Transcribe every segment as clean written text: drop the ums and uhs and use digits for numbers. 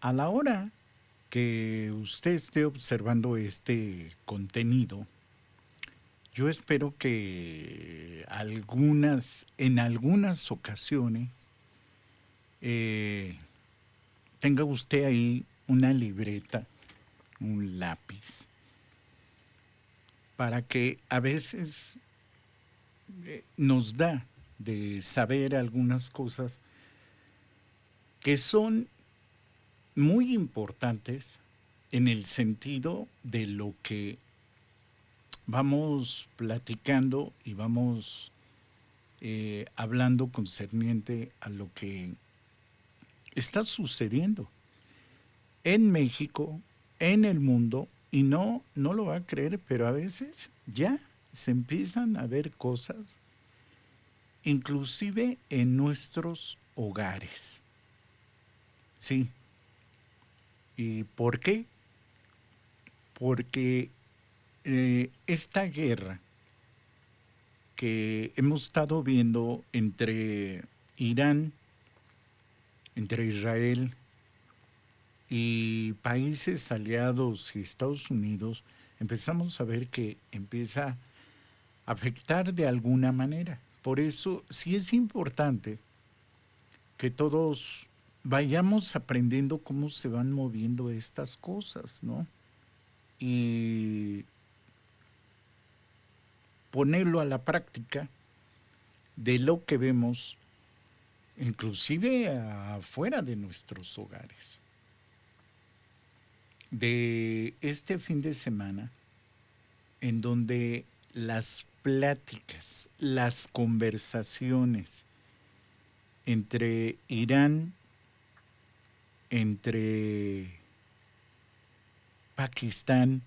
a la hora que usted esté observando este contenido, yo espero que en algunas ocasiones, eh, tenga usted ahí una libreta, un lápiz, para que a veces nos da de saber algunas cosas que son muy importantes en el sentido de lo que vamos platicando y vamos hablando concerniente a lo que está sucediendo en México, en el mundo, y no lo va a creer, pero a veces ya se empiezan a ver cosas, inclusive en nuestros hogares. Sí. ¿Y por qué? Porque esta guerra que hemos estado viendo entre Irán, entre Israel y países aliados y Estados Unidos, empezamos a ver que empieza a afectar de alguna manera. Por eso sí es importante que todos vayamos aprendiendo cómo se van moviendo estas cosas, ¿no? Y ponerlo a la práctica de lo que vemos, inclusive afuera de nuestros hogares. De este fin de semana, en donde las pláticas, las conversaciones entre Irán, entre Pakistán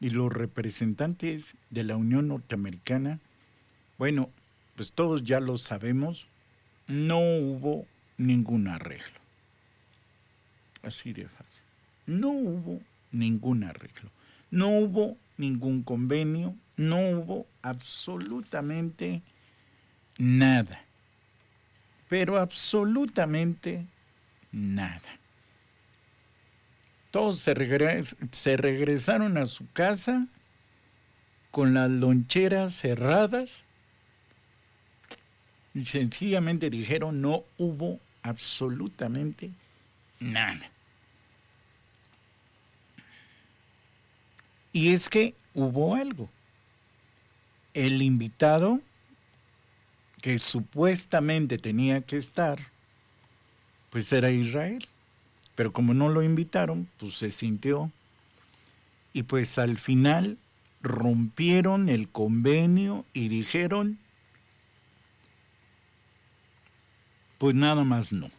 y los representantes de la Unión Norteamericana, bueno, pues todos ya lo sabemos, no hubo ningún arreglo. Así de fácil. No hubo ningún arreglo. No hubo ningún convenio. No hubo absolutamente nada. Pero absolutamente nada. Todos se regresaron a su casa con las loncheras cerradas y sencillamente dijeron no hubo absolutamente nada. Y es que hubo algo. El invitado que supuestamente tenía que estar, pues era Israel. Pero como no lo invitaron, pues se sintió. Y pues al final rompieron el convenio y dijeron, pues nada más no.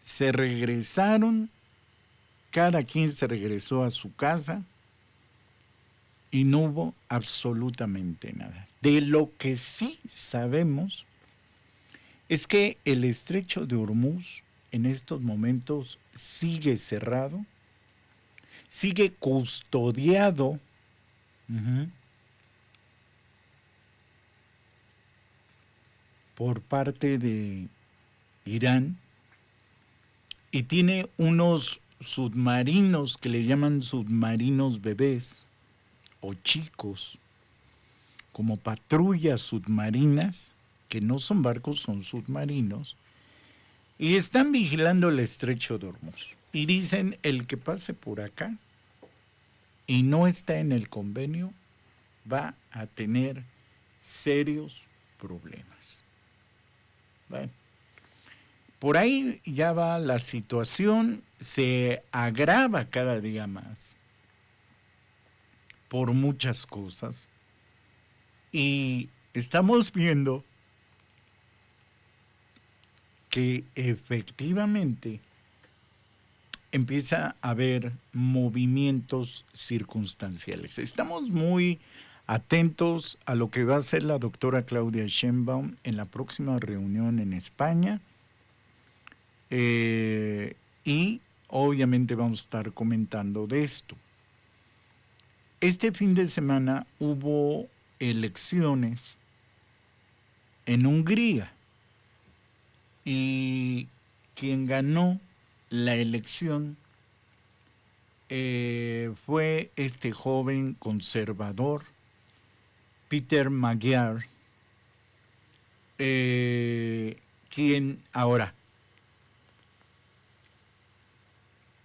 Se regresaron, cada quien se regresó a su casa y no hubo absolutamente nada. De lo que sí sabemos es que el estrecho de Hormuz en estos momentos sigue cerrado, sigue custodiado por parte de Irán y tiene unos submarinos que le llaman submarinos bebés o chicos, como patrullas submarinas, que no son barcos, son submarinos, y están vigilando el estrecho de Hormuz. Y dicen, el que pase por acá y no está en el convenio va a tener serios problemas. Bueno, por ahí ya va la situación, se agrava cada día más por muchas cosas y estamos viendo que efectivamente empieza a haber movimientos circunstanciales. Estamos muy atentos a lo que va a hacer la doctora Claudia Sheinbaum en la próxima reunión en España y obviamente vamos a estar comentando de esto. Este fin de semana hubo elecciones en Hungría y quien ganó la elección fue este joven conservador, Peter Magyar, quien ahora,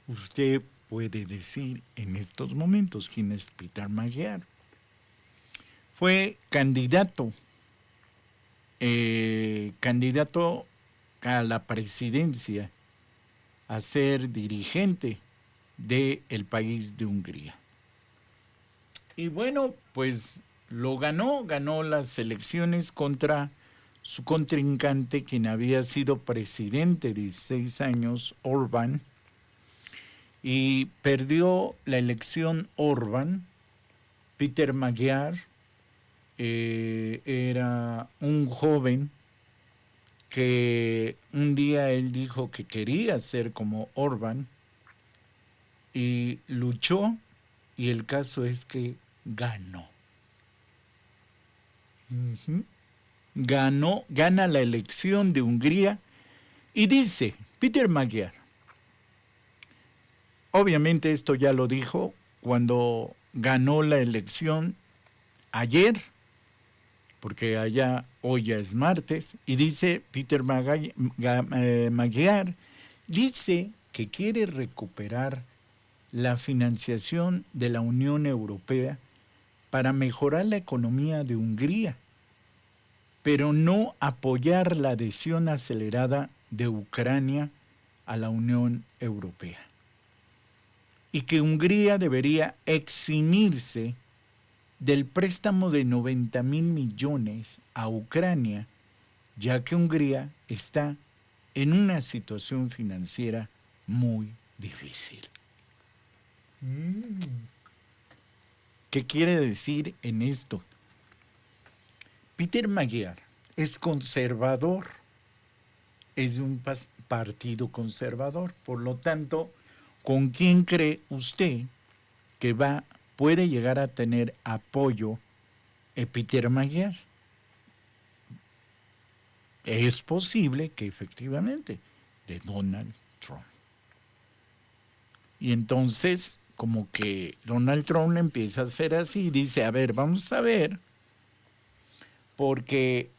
usted puede decir en estos momentos quién es Peter Magyar. Fue candidato a la presidencia, a ser dirigente del país de Hungría. Y bueno, pues ganó las elecciones contra su contrincante, quien había sido presidente 16 años, Orbán, y perdió la elección Orbán. Peter Magyar era un joven que un día él dijo que quería ser como Orbán y luchó, y el caso es que ganó. Gana la elección de Hungría y dice Peter Magyar, obviamente esto ya lo dijo cuando ganó la elección ayer, porque allá hoy ya es martes, y dice Peter Magyar, dice que quiere recuperar la financiación de la Unión Europea para mejorar la economía de Hungría, pero no apoyar la adhesión acelerada de Ucrania a la Unión Europea. Y que Hungría debería eximirse del préstamo de 90,000 millones a Ucrania, ya que Hungría está en una situación financiera muy difícil. ¿Qué quiere decir en esto? Peter Magyar es conservador, es de un partido conservador, por lo tanto, ¿con quién cree usted que puede llegar a tener apoyo Peter Magyar? Es posible que efectivamente de Donald Trump. Y entonces, como que Donald Trump le empieza a hacer así, y dice, a ver, vamos a ver, porque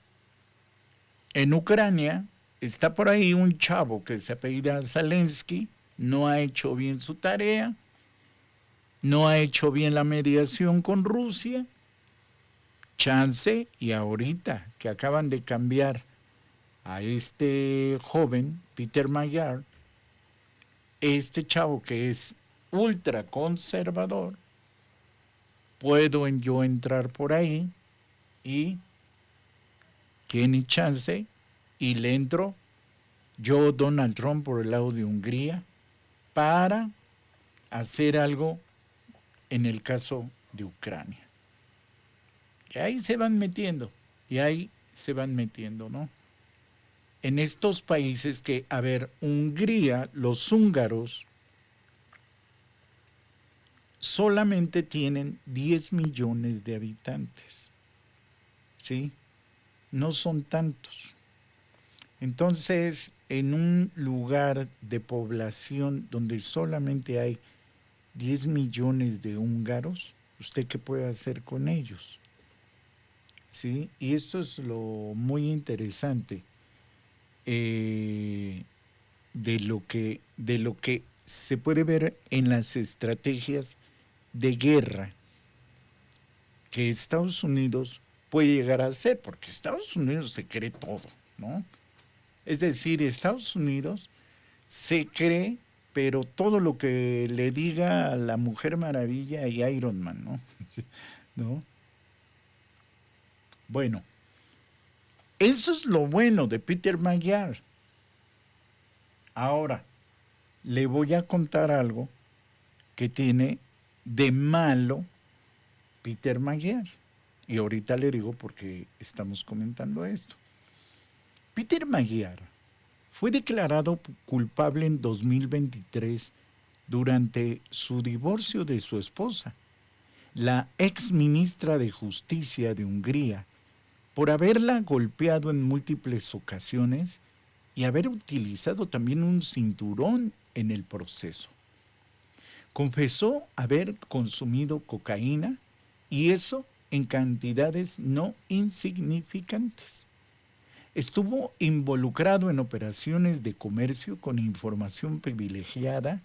en Ucrania está por ahí un chavo que se apellida Zelensky, no ha hecho bien su tarea, no ha hecho bien la mediación con Rusia, chance, y ahorita que acaban de cambiar a este joven, Peter Magyar, este chavo que es ultra conservador, puedo yo entrar por ahí y tiene chance y le entro yo, Donald Trump, por el lado de Hungría para hacer algo en el caso de Ucrania. Y ahí se van metiendo, ¿no? En estos países que, a ver, Hungría, los húngaros solamente tienen 10 millones de habitantes, ¿sí? No son tantos. Entonces, en un lugar de población donde solamente hay 10 millones de húngaros, ¿usted qué puede hacer con ellos? ¿Sí? Y esto es lo muy interesante de lo que se puede ver en las estrategias de guerra que Estados Unidos puede llegar a hacer, porque Estados Unidos se cree todo, ¿no? Es decir, Estados Unidos se cree, pero todo lo que le diga a la Mujer Maravilla y Iron Man, ¿no? ¿No? Bueno, eso es lo bueno de Peter Magyar. Ahora, le voy a contar algo que tiene de malo Peter Magyar. Y ahorita le digo por qué estamos comentando esto. Peter Magyar fue declarado culpable en 2023 durante su divorcio de su esposa, la ex ministra de Justicia de Hungría, por haberla golpeado en múltiples ocasiones y haber utilizado también un cinturón en el proceso. Confesó haber consumido cocaína y eso en cantidades no insignificantes. Estuvo involucrado en operaciones de comercio con información privilegiada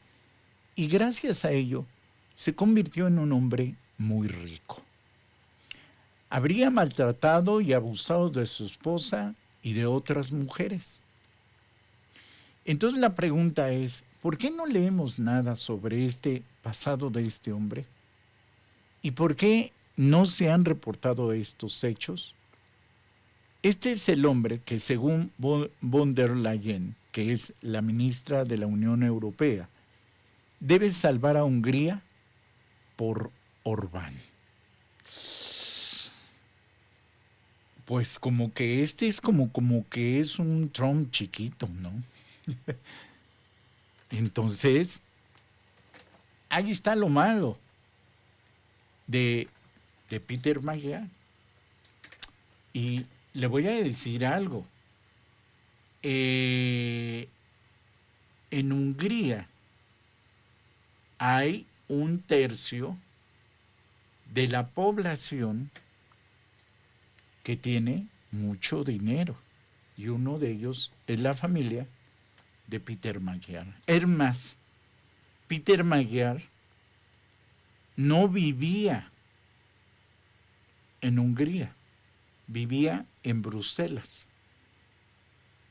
y gracias a ello se convirtió en un hombre muy rico. Habría maltratado y abusado de su esposa y de otras mujeres. Entonces la pregunta es, ¿por qué no leemos nada sobre este pasado de este hombre? ¿Y por qué no se han reportado estos hechos? Este es el hombre que, según von der Leyen, que es la ministra de la Unión Europea, debe salvar a Hungría por Orbán. Pues como que este es como que es un Trump chiquito, ¿no? Entonces, ahí está lo malo de Peter Magyar. Y le voy a decir algo. En Hungría hay un tercio de la población que tiene mucho dinero. Y uno de ellos es la familia de Peter Magyar. Es más, Peter Magyar no vivía en Hungría, vivía en Bruselas.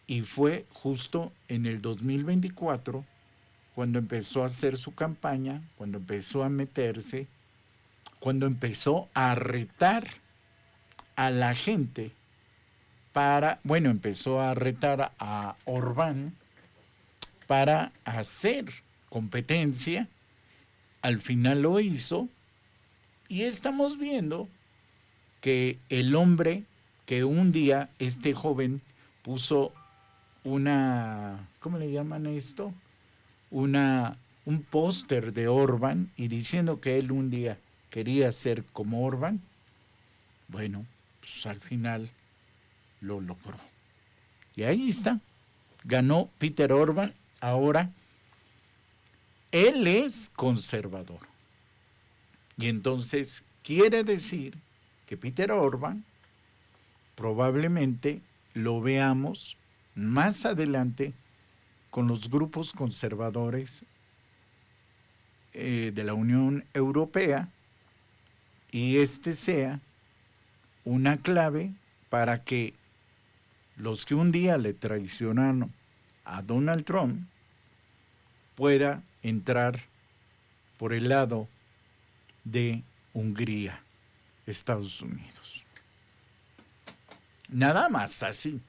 Y fue justo en el 2024 cuando empezó a hacer su campaña, cuando empezó a meterse, cuando empezó a retar a la gente empezó a retar a Orbán para hacer competencia. Al final lo hizo y estamos viendo que el hombre que un día este joven puso ¿cómo le llaman esto? Un póster de Orbán y diciendo que él un día quería ser como Orbán, bueno, pues al final lo logró. Y ahí está, ganó Peter Orbán. Ahora, él es conservador. Y entonces quiere decir que Peter Orbán probablemente lo veamos más adelante con los grupos conservadores de la Unión Europea y este sea una clave para que los que un día le traicionaron a Donald Trump pueda entrar por el lado de Hungría, Estados Unidos. Nada más así,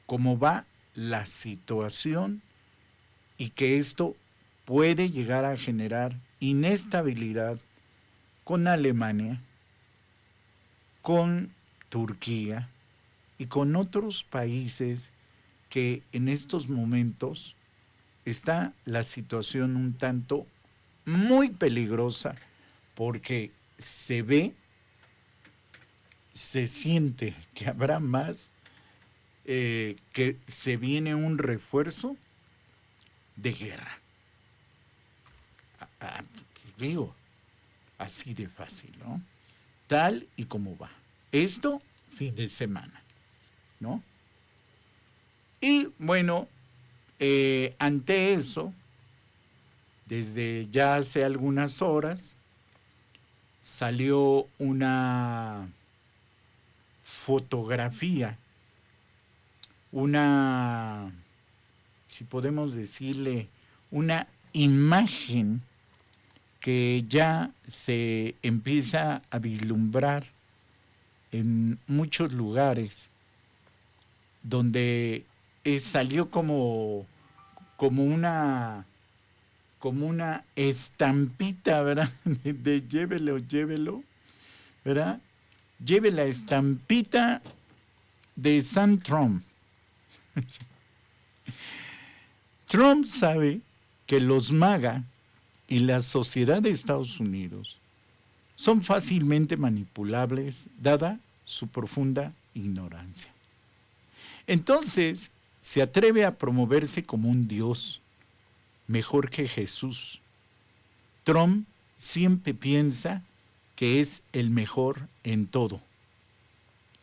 como va la situación y que esto puede llegar a generar inestabilidad con Alemania, con Turquía y con otros países que en estos momentos está la situación un tanto muy peligrosa porque se siente que habrá más, que se viene un refuerzo de guerra. Digo, así de fácil, ¿no? Tal y como va. Esto, fin de semana, ¿no? Y bueno, ante eso, desde ya hace algunas horas, salió una fotografía, si podemos decirle, una imagen que ya se empieza a vislumbrar en muchos lugares, donde salió como una estampita, ¿verdad? De llévelo, ¿verdad? Lleve la estampita de San Trump. Trump sabe que los MAGA y la sociedad de Estados Unidos son fácilmente manipulables dada su profunda ignorancia. Entonces, se atreve a promoverse como un dios, mejor que Jesús. Trump siempre piensa que es el mejor en todo.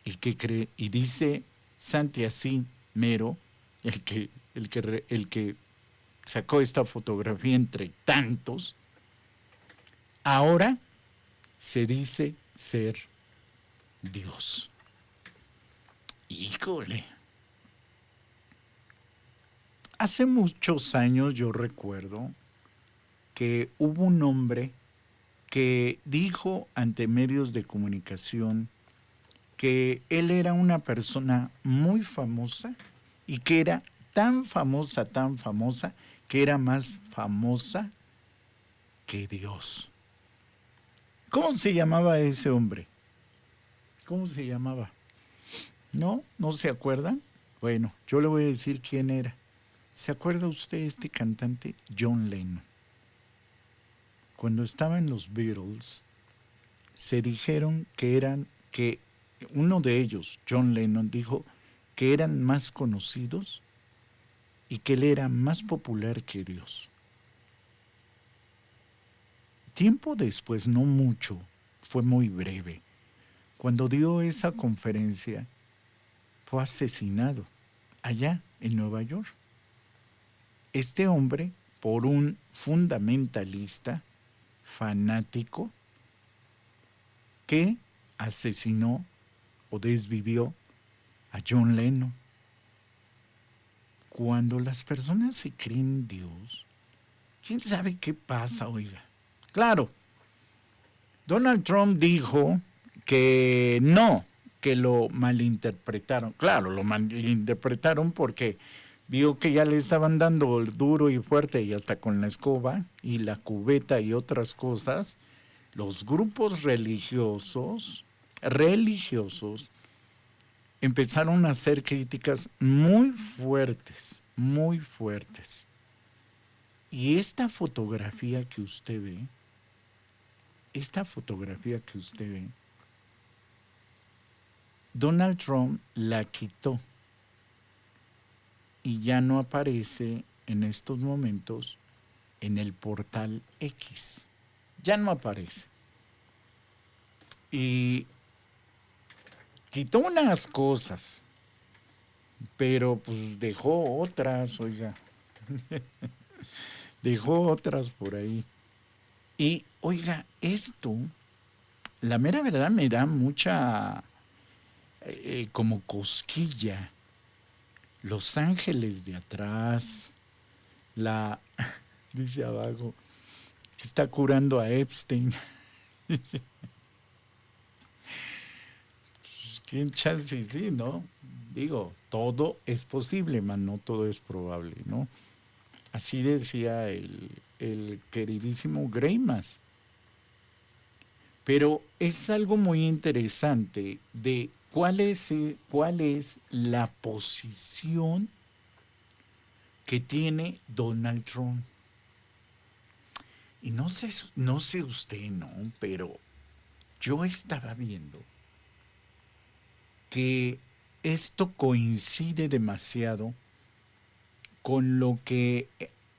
Y que cree, y dice Santi así mero, el que sacó esta fotografía entre tantos, ahora se dice ser Dios. Híjole. Hace muchos años yo recuerdo que hubo un hombre que dijo ante medios de comunicación que él era una persona muy famosa y que era tan famosa, que era más famosa que Dios. ¿Cómo se llamaba ese hombre? ¿Cómo se llamaba? ¿No? ¿No se acuerdan? Bueno, yo le voy a decir quién era. ¿Se acuerda usted de este cantante John Lennon? Cuando estaba en los Beatles, se dijeron que uno de ellos, John Lennon, dijo que eran más conocidos y que él era más popular que Dios. Tiempo después, no mucho, fue muy breve, cuando dio esa conferencia, fue asesinado allá en Nueva York. Este hombre, por un fundamentalista, fanático, que asesinó o desvivió a John Lennon. Cuando las personas se creen Dios, ¿quién sabe qué pasa, oiga? Claro, Donald Trump dijo que no, que lo malinterpretaron. Claro, lo malinterpretaron porque vio que ya le estaban dando duro y fuerte y hasta con la escoba y la cubeta y otras cosas. Los grupos religiosos empezaron a hacer críticas muy fuertes, muy fuertes. Y esta fotografía que usted ve, Donald Trump la quitó y ya no aparece en estos momentos en el portal X. Ya no aparece. Y quitó unas cosas, pero pues dejó otras, oiga. Dejó otras por ahí. Y oiga, esto, la mera verdad me da mucha como cosquilla. Los ángeles de atrás, dice abajo, está curando a Epstein. ¿Quién chance sí, no? Digo, todo es posible, mas no todo es probable, ¿no? Así decía el queridísimo Greimas. Pero es algo muy interesante de cuál es la posición que tiene Donald Trump. Y no sé usted, ¿no? Pero yo estaba viendo que esto coincide demasiado con lo que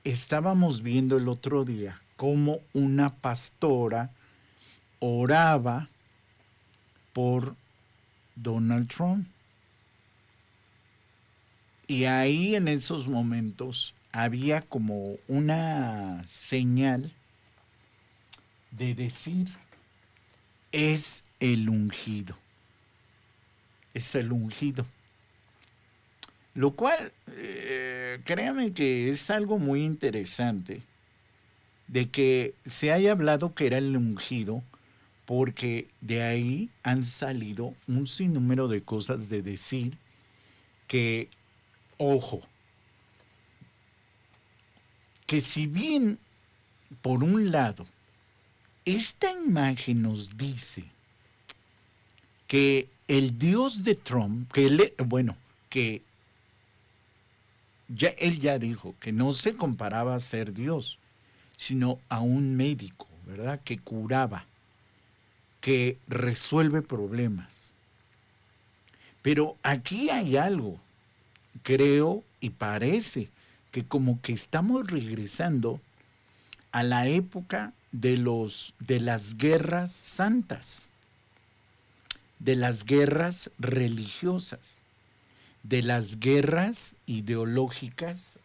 estábamos viendo el otro día, como una pastora oraba por Donald Trump. Y ahí en esos momentos había como una señal de decir, es el ungido. Es el ungido. Lo cual, créame que es algo muy interesante de que se haya hablado que era el ungido, porque de ahí han salido un sinnúmero de cosas de decir que, ojo, que si bien, por un lado, esta imagen nos dice que el Dios de Trump, que él ya dijo que no se comparaba a ser Dios, sino a un médico, ¿verdad? Que curaba, que resuelve problemas. Pero aquí hay algo, creo, y parece que como que estamos regresando a la época de las guerras santas, de las guerras religiosas, de las guerras ideológicas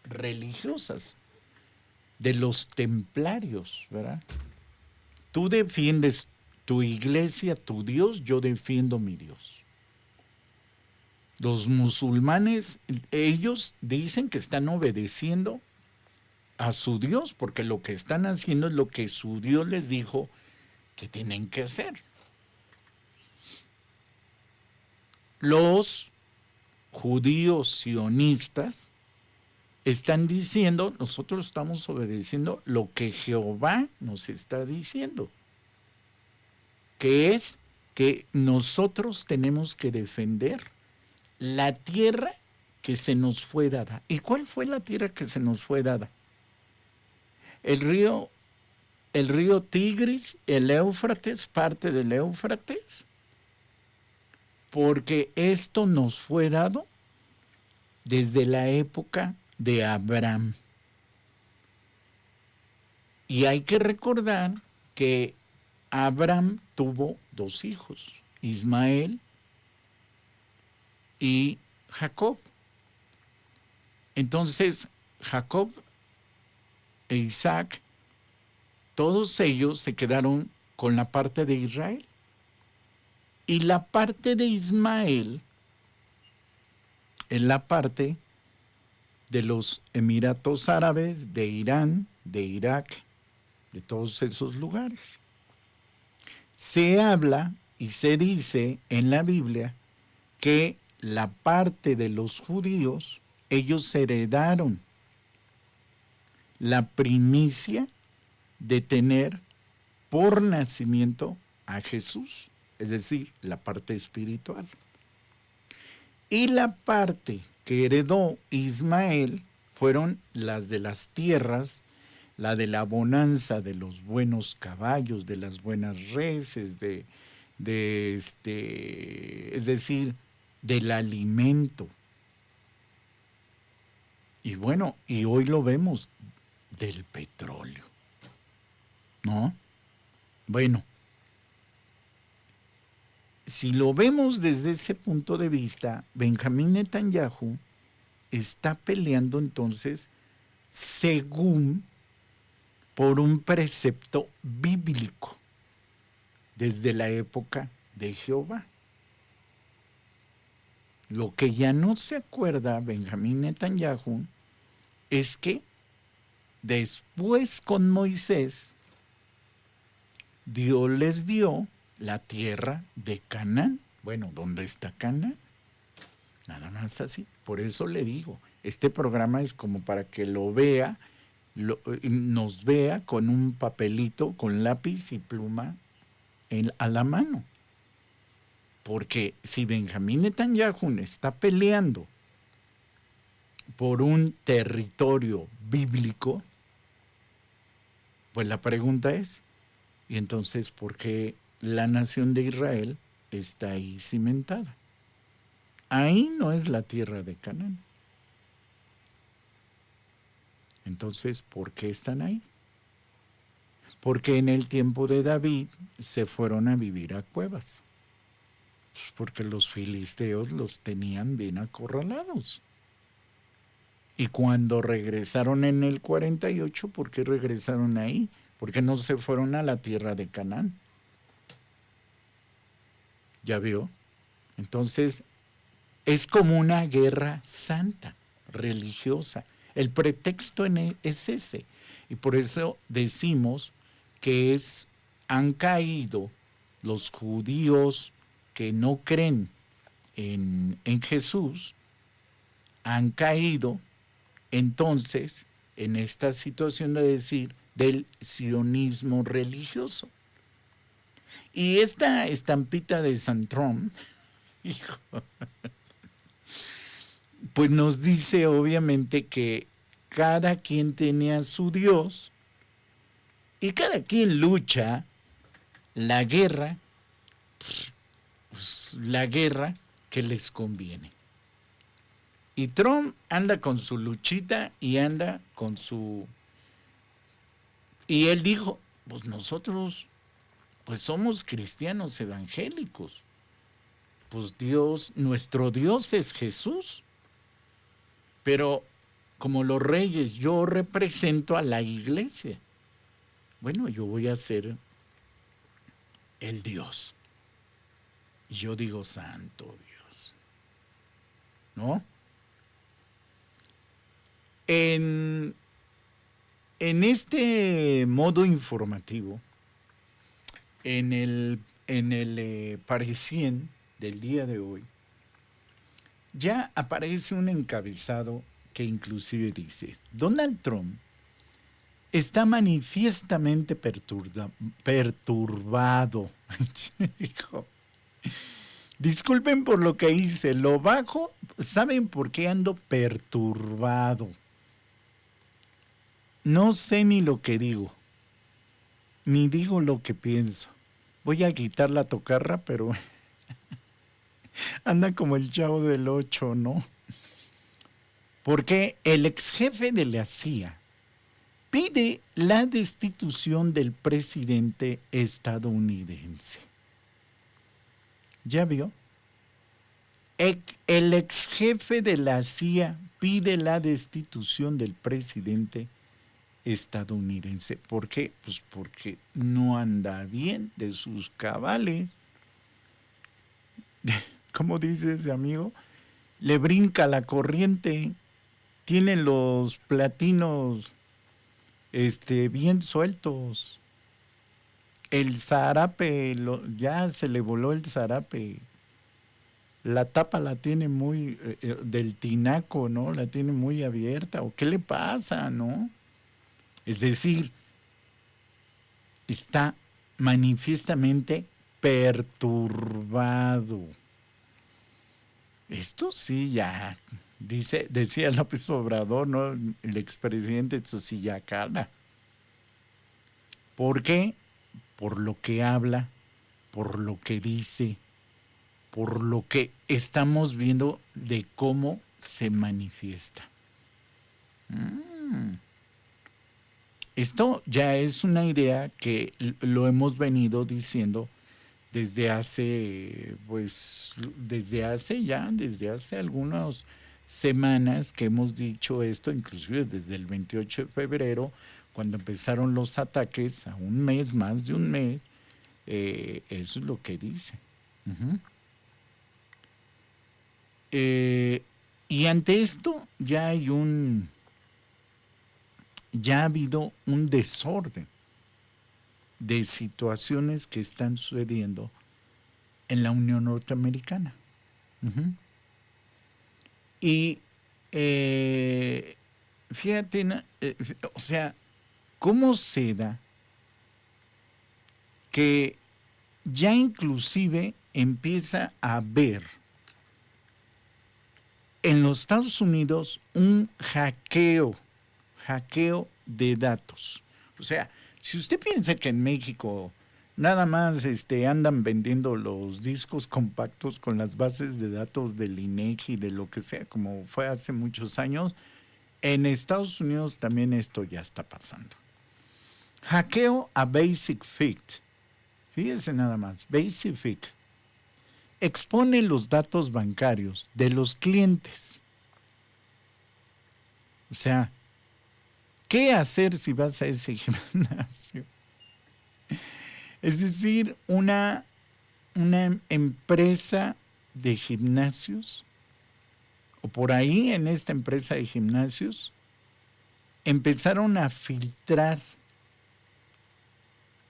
religiosas, de los templarios, ¿verdad? Tú defiendes tu iglesia, tu Dios, yo defiendo mi Dios. Los musulmanes, ellos dicen que están obedeciendo a su Dios, porque lo que están haciendo es lo que su Dios les dijo que tienen que hacer. Los judíos sionistas están diciendo, nosotros estamos obedeciendo lo que Jehová nos está diciendo, que es que nosotros tenemos que defender la tierra que se nos fue dada. ¿Y cuál fue la tierra que se nos fue dada? El río Tigris, el Éufrates, parte del Éufrates, porque esto nos fue dado desde la época de Abraham. Y hay que recordar que Abraham tuvo 2 hijos, Ismael y Jacob. Entonces, Jacob e Isaac, todos ellos se quedaron con la parte de Israel. Y la parte de Ismael es la parte de los Emiratos Árabes, de Irán, de Irak, de todos esos lugares. Se habla y se dice en la Biblia que la parte de los judíos, ellos heredaron la primicia de tener por nacimiento a Jesús, es decir, la parte espiritual. Y la parte que heredó Ismael fueron las de las tierras, la de la bonanza de los buenos caballos, de las buenas reses, es decir, del alimento. Y bueno, y hoy lo vemos, del petróleo, ¿no? Bueno, si lo vemos desde ese punto de vista, Benjamín Netanyahu está peleando entonces según por un precepto bíblico desde la época de Jehová. Lo que ya no se acuerda Benjamín Netanyahu es que después con Moisés, Dios les dio la tierra de Canaán. Bueno, ¿dónde está Canaán? Nada más así. Por eso le digo, este programa es como para que lo vea, nos vea con un papelito, con lápiz y pluma a la mano. Porque si Benjamín Netanyahu está peleando por un territorio bíblico, pues la pregunta es, ¿y entonces por qué la nación de Israel está ahí cimentada? Ahí no es la tierra de Canaán. Entonces, ¿por qué están ahí? Porque en el tiempo de David se fueron a vivir a cuevas. Pues porque los filisteos los tenían bien acorralados. Y cuando regresaron en el 48, ¿por qué regresaron ahí? Porque no se fueron a la tierra de Canaán. ¿Ya vio? Entonces, es como una guerra santa, religiosa. El pretexto es ese. Y por eso decimos que han caído los judíos que no creen en Jesús, han caído entonces en esta situación de decir del sionismo religioso. Y esta estampita de San Trump, hijo, pues nos dice obviamente que cada quien tiene a su Dios y cada quien lucha la guerra que les conviene. Y Trump anda con su luchita y anda con su... Y él dijo, pues nosotros pues somos cristianos evangélicos. Pues Dios, nuestro Dios es Jesús. Pero como los reyes, yo represento a la iglesia. Bueno, yo voy a ser el Dios. Y yo digo, santo Dios. ¿No? En este modo informativo, en el Parisien del día de hoy, ya aparece un encabezado que inclusive dice, Donald Trump está manifiestamente perturbado. Disculpen por lo que hice, lo bajo, ¿saben por qué ando perturbado? No sé ni lo que digo, ni digo lo que pienso. Voy a quitar la tocarra, pero anda como el Chavo del Ocho, ¿no? Porque el ex jefe de la CIA pide la destitución del presidente estadounidense. ¿Ya vio? El ex jefe de la CIA pide la destitución del presidente estadounidense. ¿Por qué? Pues porque no anda bien de sus cabales. ¿Cómo dice ese amigo? Le brinca la corriente, tiene los platinos bien sueltos. El zarape, ya se le voló el zarape. La tapa la tiene muy, del tinaco, ¿no? La tiene muy abierta. ¿O qué le pasa, no? Es decir, está manifiestamente perturbado. Esto sí ya, decía López Obrador, ¿no? El expresidente, esto sí ya cala. ¿Por qué? Por lo que habla, por lo que dice, por lo que estamos viendo de cómo se manifiesta. Esto ya es una idea que lo hemos venido diciendo desde hace algunas semanas que hemos dicho esto, inclusive desde el 28 de febrero, cuando empezaron los ataques, a un mes, más de un mes, eso es lo que dice. Y ante esto ya ha habido un desorden de situaciones que están sucediendo en la Unión Norteamericana. Y fíjate, o sea, ¿cómo se da que ya inclusive empieza a haber en los Estados Unidos un hackeo de datos? O sea, si usted piensa que en México nada más andan vendiendo los discos compactos con las bases de datos del INEGI, de lo que sea, como fue hace muchos años, en Estados Unidos también esto ya está pasando. Hackeo a Basic-Fit. Fíjese nada más, Basic-Fit expone los datos bancarios de los clientes. O sea, ¿qué hacer si vas a ese gimnasio? Es decir, una empresa de gimnasios, o por ahí en esta empresa de gimnasios, empezaron a filtrar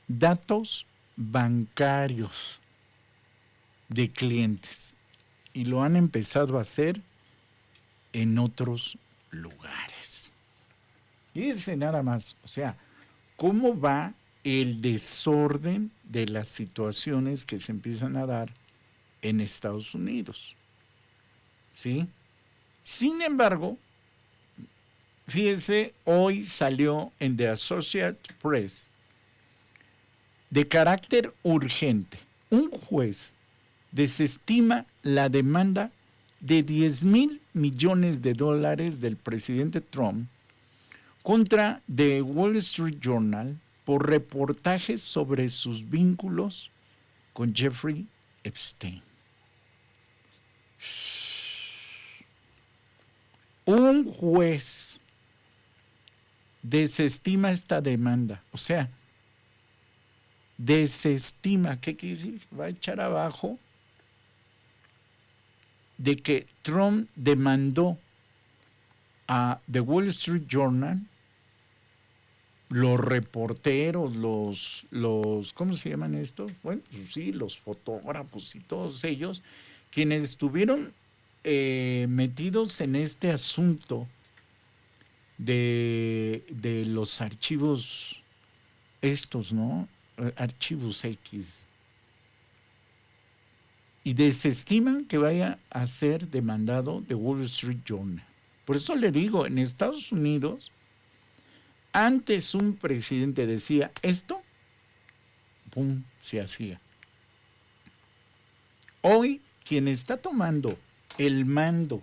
datos bancarios de clientes y lo han empezado a hacer en otros lugares. Fíjense nada más, o sea, ¿cómo va el desorden de las situaciones que se empiezan a dar en Estados Unidos? ¿Sí? Sin embargo, fíjense, hoy salió en The Associated Press de carácter urgente. Un juez desestima la demanda de 10,000 millones de dólares del presidente Trump contra The Wall Street Journal por reportajes sobre sus vínculos con Jeffrey Epstein. Un juez desestima esta demanda, o sea, desestima, ¿qué quiere decir? Va a echar abajo de que Trump demandó a The Wall Street Journal, los reporteros, los ¿cómo se llaman estos? Bueno, pues sí, los fotógrafos y todos ellos, quienes estuvieron metidos en este asunto de los archivos estos, ¿no? Archivos X. Y desestiman que vaya a ser demandado de Wall Street Journal. Por eso le digo, en Estados Unidos, antes un presidente decía esto, ¡pum!, se hacía. Hoy, quien está tomando el mando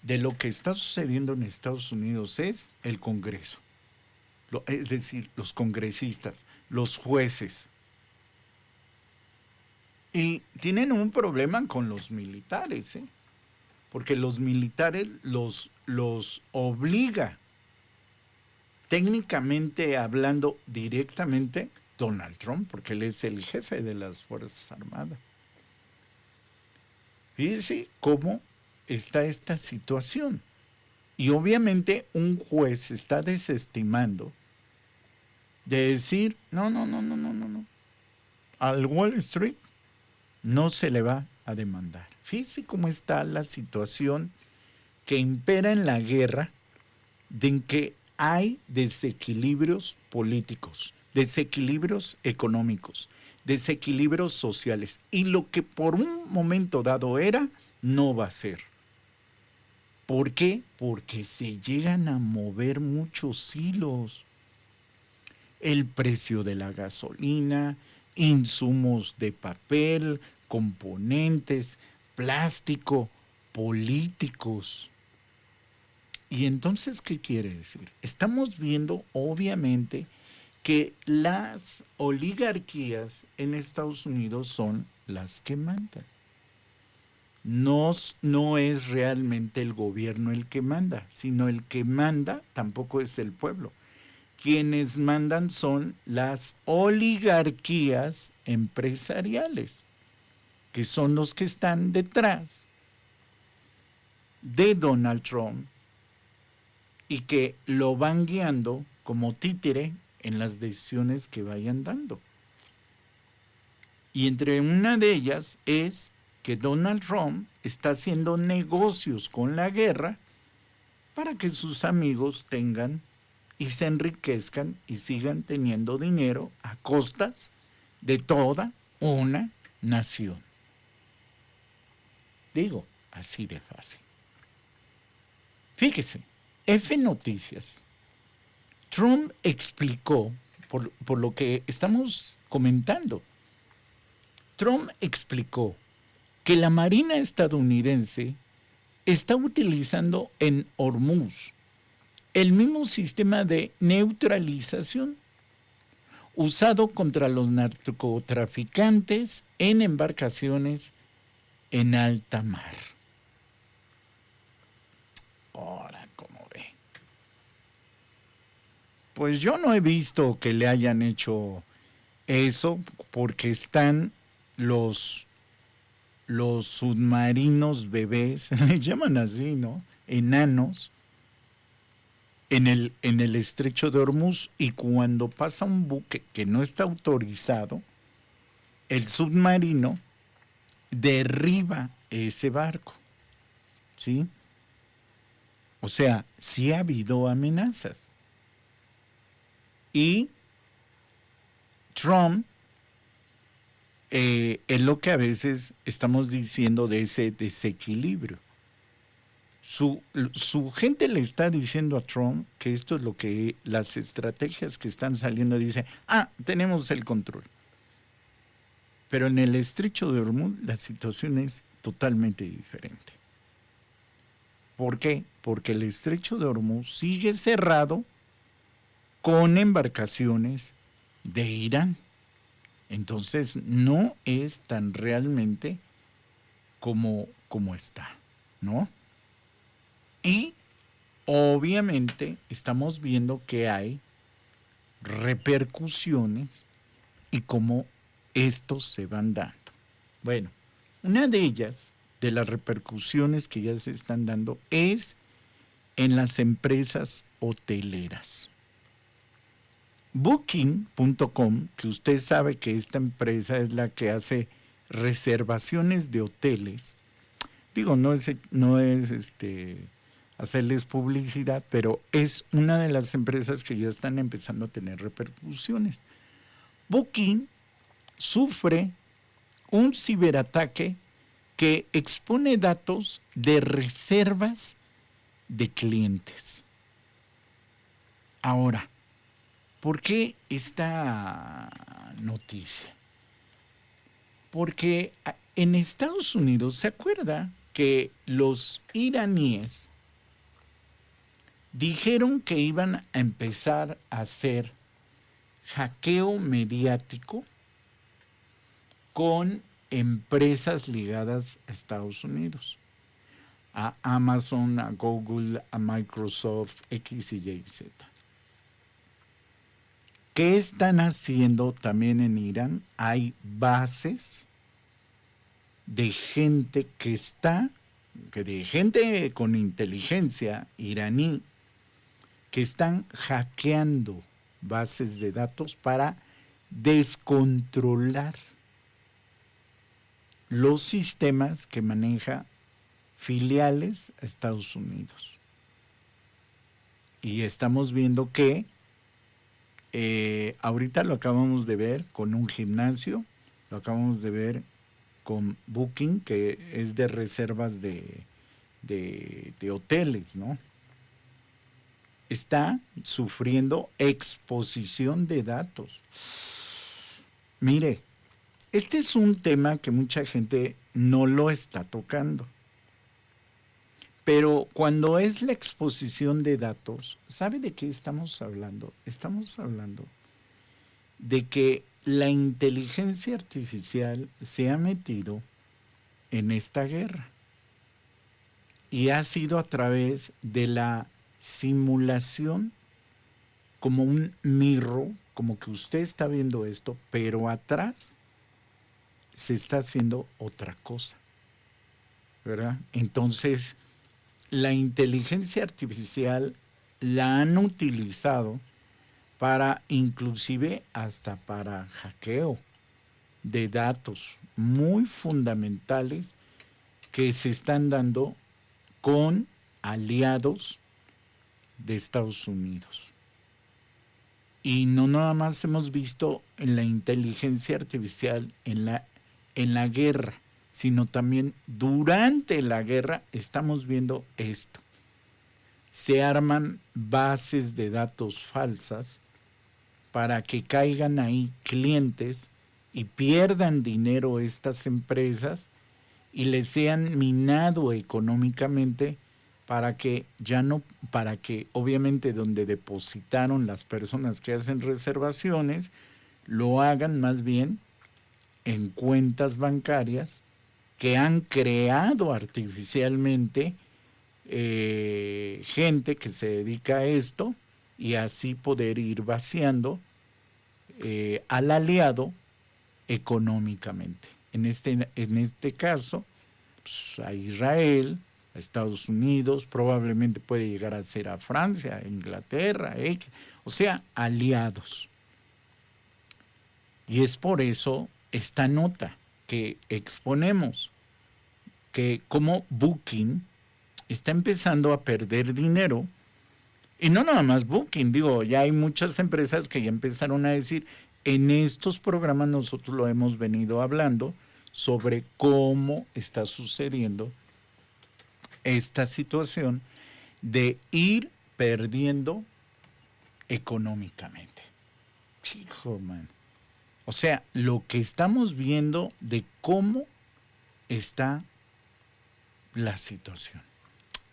de lo que está sucediendo en Estados Unidos es el Congreso. Es decir, los congresistas, los jueces. Y tienen un problema con los militares, porque los militares los obliga, técnicamente hablando, directamente Donald Trump, porque él es el jefe de las Fuerzas Armadas. Fíjense cómo está esta situación. Y obviamente un juez está desestimando de decir, no. Al Wall Street no se le va a demandar. Fíjense cómo está la situación que impera en la guerra, de en que hay desequilibrios políticos, desequilibrios económicos, desequilibrios sociales. Y lo que por un momento dado era, no va a ser. ¿Por qué? Porque se llegan a mover muchos hilos. El precio de la gasolina, insumos de papel, componentes, plástico, políticos. Y entonces, ¿qué quiere decir? Estamos viendo, obviamente, que las oligarquías en Estados Unidos son las que mandan. No es realmente el gobierno el que manda, sino el que manda tampoco es el pueblo. Quienes mandan son las oligarquías empresariales, que son los que están detrás de Donald Trump y que lo van guiando como títere en las decisiones que vayan dando. Y entre una de ellas es que Donald Trump está haciendo negocios con la guerra para que sus amigos tengan y se enriquezcan y sigan teniendo dinero a costas de toda una nación. Digo, así de fácil. Fíjese, F Noticias. Trump explicó, por lo que estamos comentando, Trump explicó que la Marina estadounidense está utilizando en Hormuz el mismo sistema de neutralización usado contra los narcotraficantes en embarcaciones en alta mar. Ahora, ¿cómo ve? Pues yo no he visto que le hayan hecho eso, porque están los submarinos bebés, le llaman así, ¿no? Enanos, en el estrecho de Hormuz, y cuando pasa un buque que no está autorizado, el submarino derriba ese barco, ¿sí? O sea, sí ha habido amenazas. Y Trump es lo que a veces estamos diciendo de ese desequilibrio. Su gente le está diciendo a Trump que esto es lo que las estrategias que están saliendo, dice, tenemos el control. Pero en el estrecho de Hormuz la situación es totalmente diferente. ¿Por qué? Porque el estrecho de Hormuz sigue cerrado con embarcaciones de Irán. Entonces no es tan realmente como está, ¿no? Y obviamente estamos viendo que hay repercusiones y cómo estos se van dando. Bueno, una de ellas, de las repercusiones que ya se están dando, es en las empresas hoteleras. Booking.com, que usted sabe que esta empresa es la que hace reservaciones de hoteles. Digo, no es hacerles publicidad, pero es una de las empresas que ya están empezando a tener repercusiones. Booking sufre un ciberataque que expone datos de reservas de clientes. Ahora, ¿por qué esta noticia? Porque en Estados Unidos se acuerda que los iraníes dijeron que iban a empezar a hacer hackeo mediático con empresas ligadas a Estados Unidos, a Amazon, a Google, a Microsoft, X, Y, Z. ¿Qué están haciendo también en Irán? Hay bases de gente de gente con inteligencia iraní, que están hackeando bases de datos para descontrolar los sistemas que maneja filiales a Estados Unidos. Y estamos viendo que ahorita lo acabamos de ver con un gimnasio, lo acabamos de ver con Booking, que es de reservas de hoteles, ¿no? Está sufriendo exposición de datos. Mire, este es un tema que mucha gente no lo está tocando. Pero cuando es la exposición de datos, ¿sabe de qué estamos hablando? Estamos hablando de que la inteligencia artificial se ha metido en esta guerra y ha sido a través de la simulación, como un mirror, como que usted está viendo esto, pero atrás se está haciendo otra cosa, ¿verdad? Entonces, la inteligencia artificial la han utilizado para, inclusive hasta para hackeo de datos muy fundamentales que se están dando con aliados de Estados Unidos. Y no nada más hemos visto en la inteligencia artificial en la guerra, sino también durante la guerra estamos viendo esto. Se arman bases de datos falsas para que caigan ahí clientes y pierdan dinero estas empresas y les sean minado económicamente para que obviamente donde depositaron las personas que hacen reservaciones, lo hagan más bien en cuentas bancarias que han creado artificialmente gente que se dedica a esto, y así poder ir vaciando al aliado económicamente. En este caso, pues, a Israel, a Estados Unidos, probablemente puede llegar a ser a Francia, a Inglaterra, o sea, aliados. Y es por eso esta nota que exponemos, que como Booking está empezando a perder dinero. Y no nada más Booking, digo, ya hay muchas empresas que ya empezaron a decir, en estos programas nosotros lo hemos venido hablando sobre cómo está sucediendo esta situación de ir perdiendo económicamente. Chico, man. O sea, lo que estamos viendo de cómo está la situación.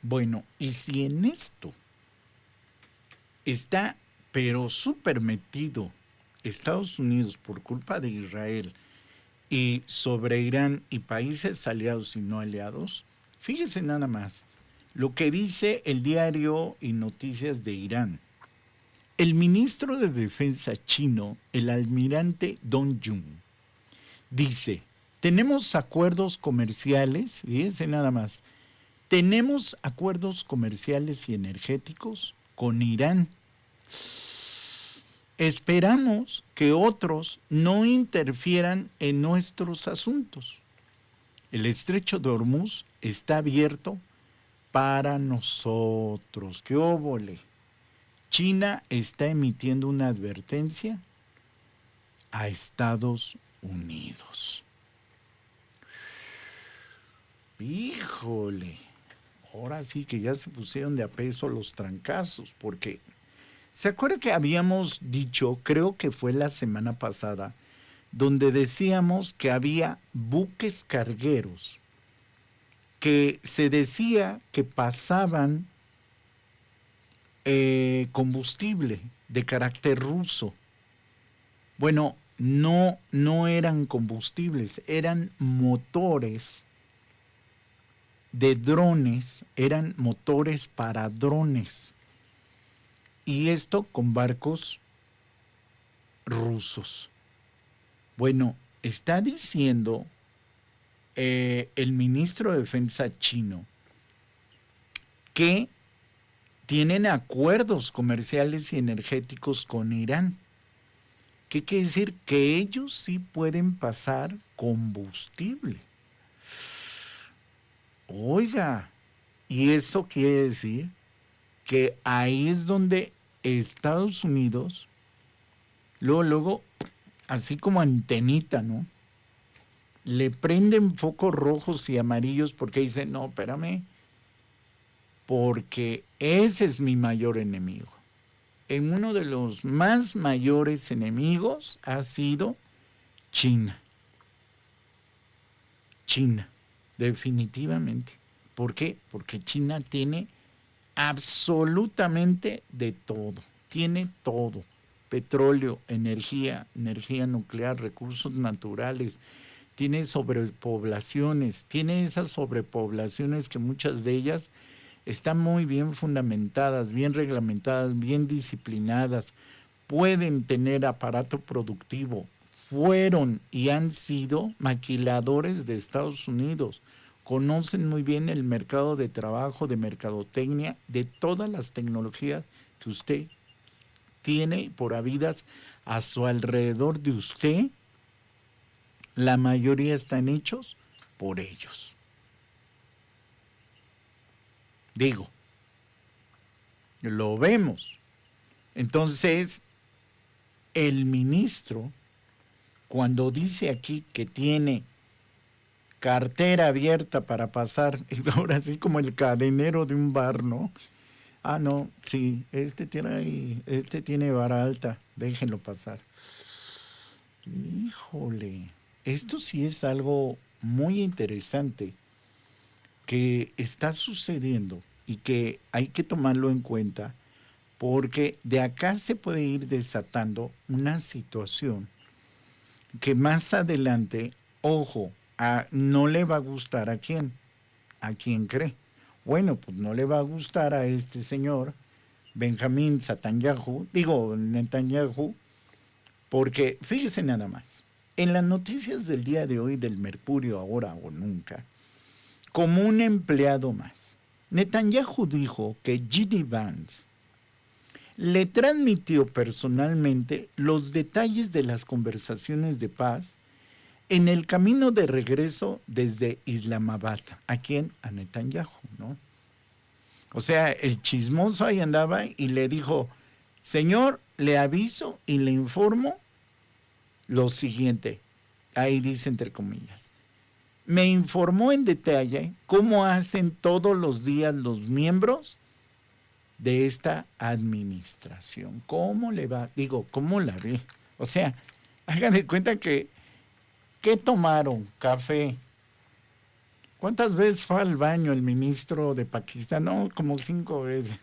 Bueno, y si en esto está, pero súper metido Estados Unidos por culpa de Israel y sobre Irán y países aliados y no aliados, fíjese nada más lo que dice el diario y noticias de Irán. El ministro de Defensa chino, el almirante Dong Jun, dice, tenemos acuerdos comerciales, fíjese nada más, tenemos acuerdos comerciales y energéticos con Irán. Esperamos que otros no interfieran en nuestros asuntos. El estrecho de Hormuz está abierto para nosotros. ¡Qué óvole! China está emitiendo una advertencia a Estados Unidos. Híjole, ahora sí que ya se pusieron de a peso los trancazos, porque ¿se acuerda que habíamos dicho, creo que fue la semana pasada, donde decíamos que había buques cargueros que se decía que pasaban combustible de carácter ruso? Bueno, no eran combustibles, eran motores de drones, eran motores para drones. Y esto con barcos rusos. Bueno, está diciendo el ministro de Defensa chino que tienen acuerdos comerciales y energéticos con Irán. ¿Qué quiere decir? Que ellos sí pueden pasar combustible. Oiga, y eso quiere decir que ahí es donde Estados Unidos, luego, así como antenita, ¿no? Le prenden focos rojos y amarillos porque dicen, no, espérame, porque ese es mi mayor enemigo. En uno de los más mayores enemigos ha sido China. China, definitivamente. ¿Por qué? Porque China tiene absolutamente de todo. Tiene todo. Petróleo, energía nuclear, recursos naturales. Tiene sobrepoblaciones. Tiene esas sobrepoblaciones que muchas de ellas están muy bien fundamentadas, bien reglamentadas, bien disciplinadas. Pueden tener aparato productivo. Fueron y han sido maquiladores de Estados Unidos. Conocen muy bien el mercado de trabajo, de mercadotecnia, de todas las tecnologías que usted tiene por habidas a su alrededor de usted. La mayoría están hechos por ellos. Digo, lo vemos. Entonces, el ministro, cuando dice aquí que tiene cartera abierta para pasar, ahora sí como el cadenero de un bar, ¿no? Ah, no, sí, este tiene vara alta, déjenlo pasar. Híjole, esto sí es algo muy interesante que está sucediendo y que hay que tomarlo en cuenta porque de acá se puede ir desatando una situación que más adelante, ojo, no le va a gustar a quién cree. Bueno, pues no le va a gustar a este señor, Benjamín Netanyahu, porque fíjese nada más, en las noticias del día de hoy del Mercurio, ahora o nunca, como un empleado más, Netanyahu dijo que J.D. Vance le transmitió personalmente los detalles de las conversaciones de paz en el camino de regreso desde Islamabad. ¿A quién? A Netanyahu, ¿no? O sea, el chismoso ahí andaba y le dijo, señor, le aviso y le informo lo siguiente. Ahí dice entre comillas. Me informó en detalle cómo hacen todos los días los miembros de esta administración. ¿Cómo le va? Digo, ¿cómo la ve? O sea, hagan de cuenta que, ¿qué tomaron? Café, ¿Cuántas veces fue al baño el ministro de Pakistán? No, como 5 veces.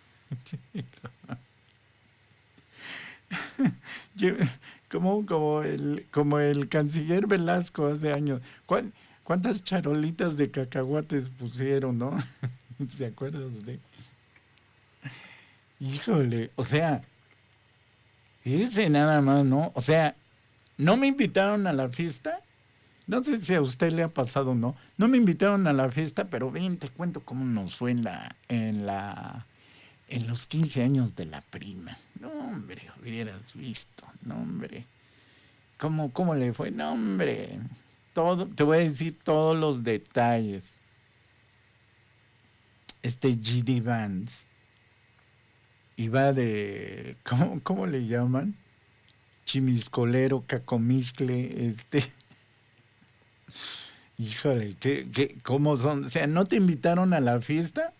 Yo- como el canciller Velasco hace años. ¿Cuántas charolitas de cacahuates pusieron, no? ¿Se acuerda usted? Híjole, o sea, fíjese nada más, ¿no? O sea, no me invitaron a la fiesta. No sé si a usted le ha pasado o no. No me invitaron a la fiesta, pero ven, te cuento cómo nos fue en los 15 años de la prima. No, hombre, hubieras visto. No, hombre. ¿Cómo le fue? No, hombre. Todo, te voy a decir todos los detalles. G.D. Vance iba de, ¿cómo le llaman? Chimiscolero, cacomixcle, híjole, ¿cómo son? O sea, no te invitaron a la fiesta,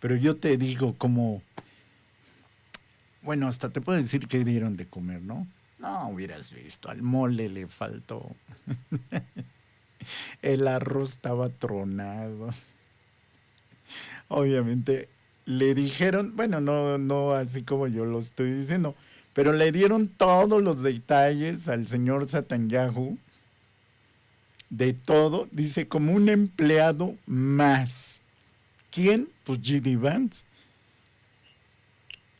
pero yo te digo bueno, hasta te puedo decir que dieron de comer, ¿no? No hubieras visto, al mole le faltó, el arroz estaba tronado. Obviamente le dijeron, bueno, no, no así como yo lo estoy diciendo, pero le dieron todos los detalles al señor Satanyahu de todo, dice, como un empleado más. ¿Quién? Pues G.D. Vance.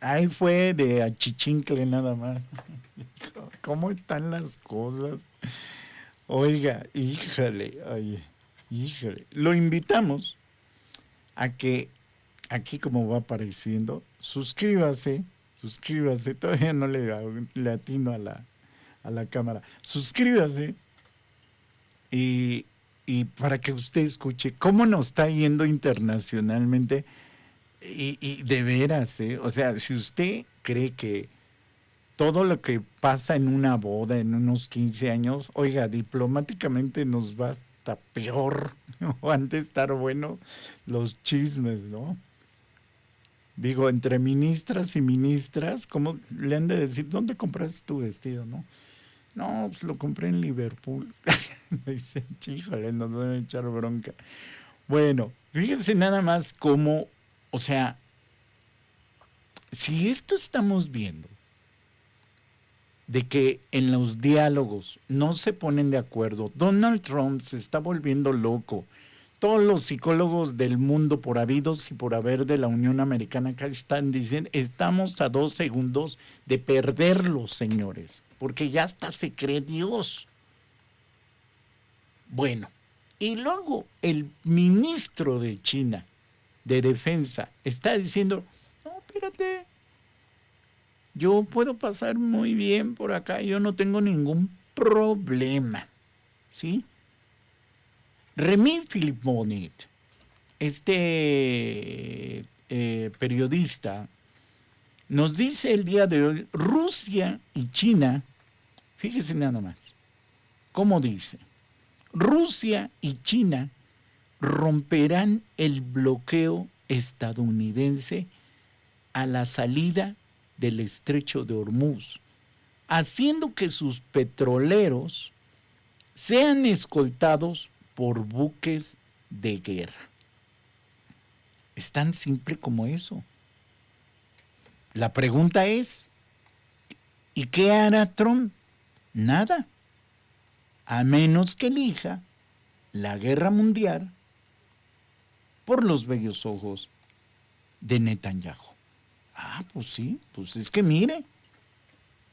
Ahí fue de achichincle nada más. ¿Cómo están las cosas? Oiga, híjole, oye, híjole. Lo invitamos a que aquí como va apareciendo, suscríbase, todavía no le atino a la cámara, suscríbase y, y para que usted escuche cómo nos está yendo internacionalmente y de veras, ¿eh? O sea, si usted cree que todo lo que pasa en una boda, en unos 15 años, oiga, diplomáticamente nos va hasta peor, o han de estar bueno los chismes, ¿no? Digo, entre ministras y ministras, ¿cómo le han de decir, dónde compraste tu vestido, no? No, pues lo compré en Liverpool. Dice, híjole, nos van a echar bronca. Bueno, fíjense nada más cómo, o sea, si esto estamos viendo, de que en los diálogos no se ponen de acuerdo, Donald Trump se está volviendo loco. Todos los psicólogos del mundo por habidos y por haber de la Unión Americana acá están diciendo, estamos a 2 segundos de perderlos, señores, porque ya hasta se cree Dios. Bueno, y luego el ministro de China de Defensa está diciendo, no, espérate, yo puedo pasar muy bien por acá, yo no tengo ningún problema, ¿sí? Remy Philip-Bonnet, periodista, nos dice el día de hoy, Rusia y China, fíjese nada más, ¿cómo dice? Rusia y China romperán el bloqueo estadounidense a la salida del estrecho de Hormuz, haciendo que sus petroleros sean escoltados por buques de guerra. Es tan simple como eso. La pregunta es, ¿y qué hará Trump? Nada, a menos que elija la guerra mundial por los bellos ojos de Netanyahu. Ah, pues sí, pues es que mire,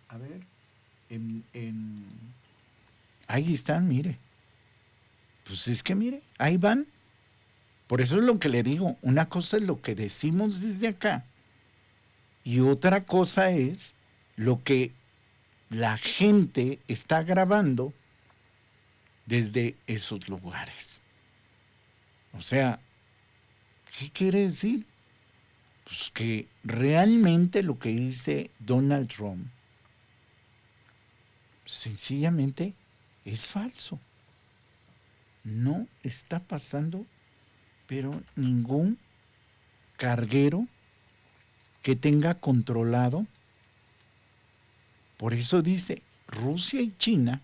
a ver, ahí están, mire, pues es que mire, ahí van. Por eso es lo que le digo, una cosa es lo que decimos desde acá y otra cosa es lo que la gente está grabando desde esos lugares. O sea, ¿qué quiere decir? Pues que realmente lo que dice Donald Trump sencillamente es falso. No está pasando, pero ningún carguero que tenga controlado. Por eso dice, Rusia y China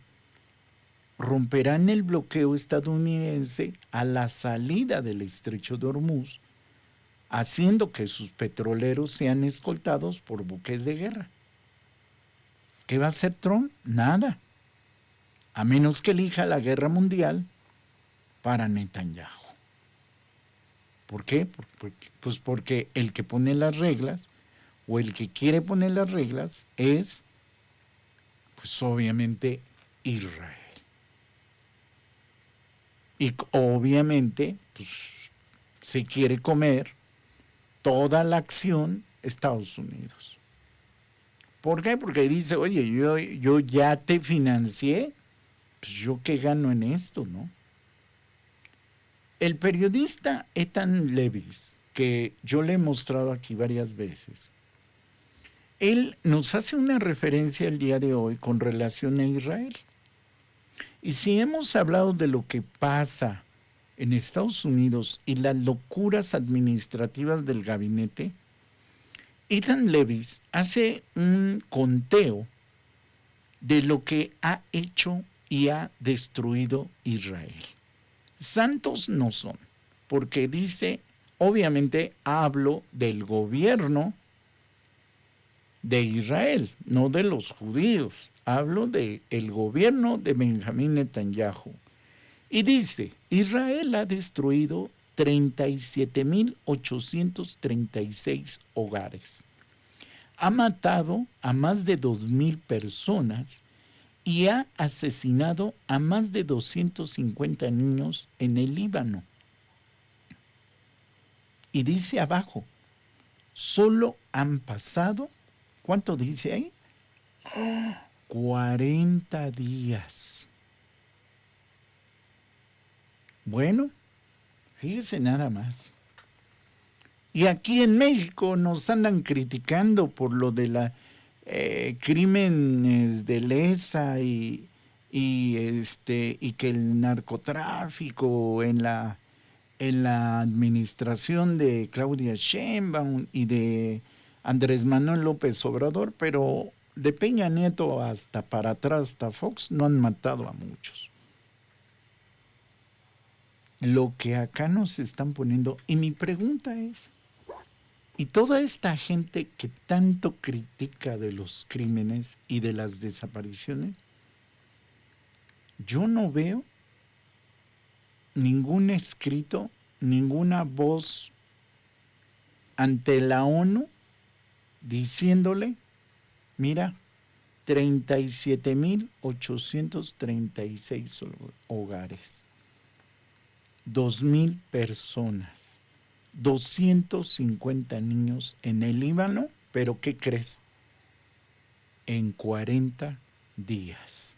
romperán el bloqueo estadounidense a la salida del estrecho de Hormuz, haciendo que sus petroleros sean escoltados por buques de guerra. ¿Qué va a hacer Trump? Nada, a menos que elija la guerra mundial para Netanyahu. ¿Por qué? Pues porque el que pone las reglas o el que quiere poner las reglas es, pues obviamente, Israel. Y obviamente, pues se quiere comer toda la acción Estados Unidos. ¿Por qué? Porque dice, oye, yo ya te financié, pues yo qué gano en esto, ¿no? El periodista Ethan Levis, que yo le he mostrado aquí varias veces, él nos hace una referencia el día de hoy con relación a Israel. Y si hemos hablado de lo que pasa en Estados Unidos y las locuras administrativas del gabinete, Ethan Levis hace un conteo de lo que ha hecho y ha destruido Israel. Santos no son, porque dice, obviamente hablo del gobierno de Israel, no de los judíos. Hablo del gobierno de Benjamín Netanyahu. Y dice, Israel ha destruido 37.836 hogares. Ha matado a más de 2,000 personas y ha asesinado a más de 250 niños en el Líbano. Y dice abajo, solo han pasado, ¿cuánto dice ahí? 40 días. Bueno, fíjese nada más. Y aquí en México nos andan criticando por lo de la crímenes de lesa y que el narcotráfico en la administración de Claudia Sheinbaum y de Andrés Manuel López Obrador, pero de Peña Nieto hasta para atrás, hasta Fox, no han matado a muchos. Lo que acá nos están poniendo, y mi pregunta es, ¿y toda esta gente que tanto critica de los crímenes y de las desapariciones? Yo no veo ningún escrito, ninguna voz ante la ONU diciéndole, mira, 37.836 hogares, 2,000 personas, 250 niños en el Líbano, pero ¿qué crees? En 40 días.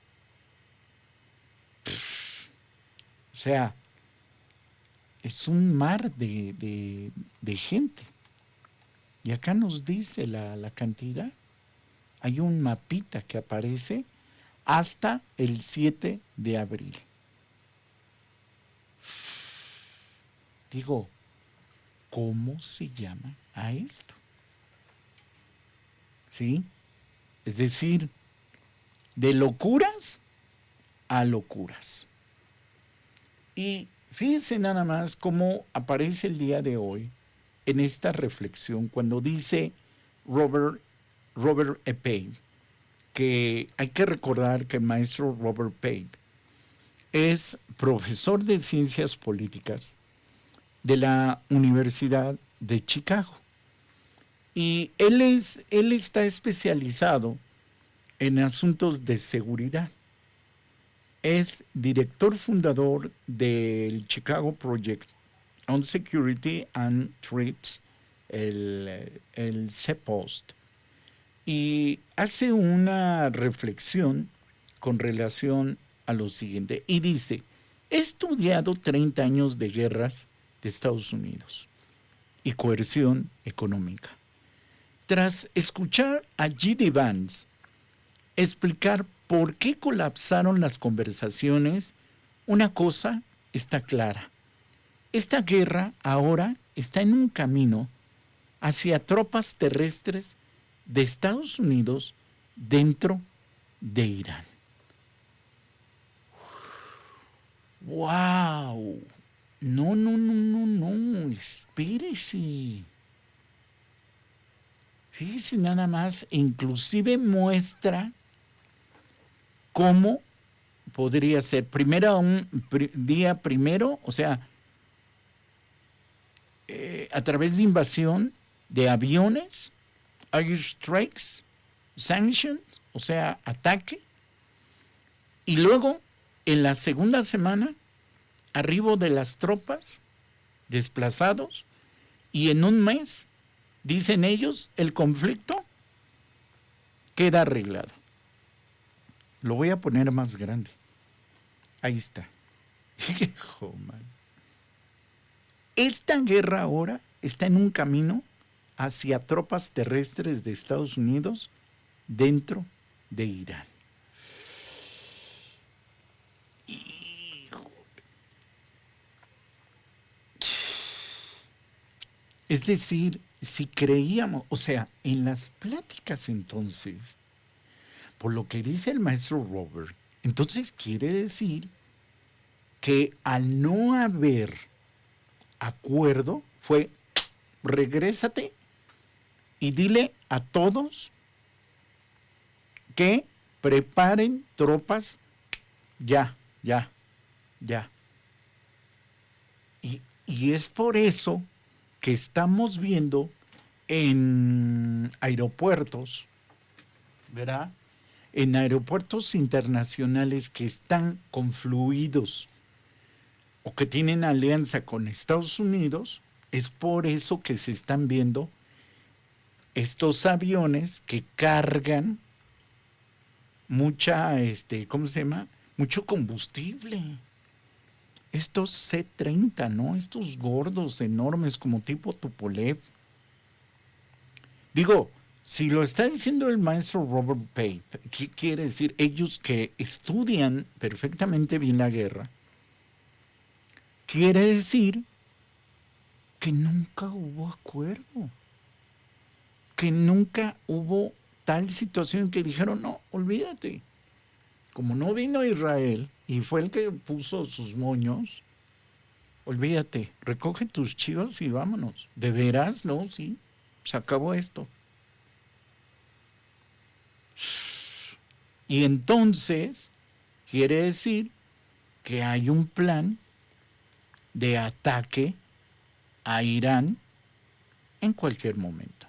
O sea, es un mar de gente. Y acá nos dice la cantidad. Hay un mapita que aparece hasta el 7 de abril. Digo, ¿cómo se llama a esto? ¿Sí? Es decir, de locuras a locuras. Y fíjense nada más cómo aparece el día de hoy en esta reflexión cuando dice Robert E. Page, que hay que recordar que el maestro Robert Page es profesor de ciencias políticas de la Universidad de Chicago. Y él está especializado en asuntos de seguridad. Es director fundador del Chicago Project on Security and Threats, el CPOST, y hace una reflexión con relación a lo siguiente. Y dice, he estudiado 30 años de guerras de Estados Unidos y coerción económica. Tras escuchar a J.D. Vance explicar por qué colapsaron las conversaciones, una cosa está clara. Esta guerra ahora está en un camino hacia tropas terrestres de Estados Unidos dentro de Irán. ¡Wow! No, no, no, no, no, espérese. Fíjese nada más, inclusive muestra cómo podría ser. Día primero, o sea, a través de invasión de aviones, airstrikes, sanctions, o sea, ataque. Y luego, en la segunda semana, arribo de las tropas, desplazados, y en un mes, dicen ellos, el conflicto queda arreglado. Lo voy a poner más grande. Ahí está. Hijo, man. Esta guerra ahora está en un camino hacia tropas terrestres de Estados Unidos dentro de Irán. Es decir, si creíamos, o sea, en las pláticas entonces, por lo que dice el maestro Robert, entonces quiere decir que al no haber acuerdo fue regrésate y dile a todos que preparen tropas ya, ya, ya. Y es por eso que estamos viendo en aeropuertos, ¿verdad? En aeropuertos internacionales que están confluidos o que tienen alianza con Estados Unidos, es por eso que se están viendo estos aviones que cargan mucha, ¿cómo se llama? Mucho combustible. Estos C-30, ¿no? Estos gordos enormes como tipo Tupolev. Digo, si lo está diciendo el maestro Robert Pape, ¿qué quiere decir? Ellos que estudian perfectamente bien la guerra, quiere decir que nunca hubo acuerdo, que nunca hubo tal situación que dijeron, no, olvídate. Como no vino Israel y fue el que puso sus moños, olvídate, recoge tus chivas y vámonos. ¿De veras? No, sí, se acabó esto. Y entonces quiere decir que hay un plan de ataque a Irán en cualquier momento.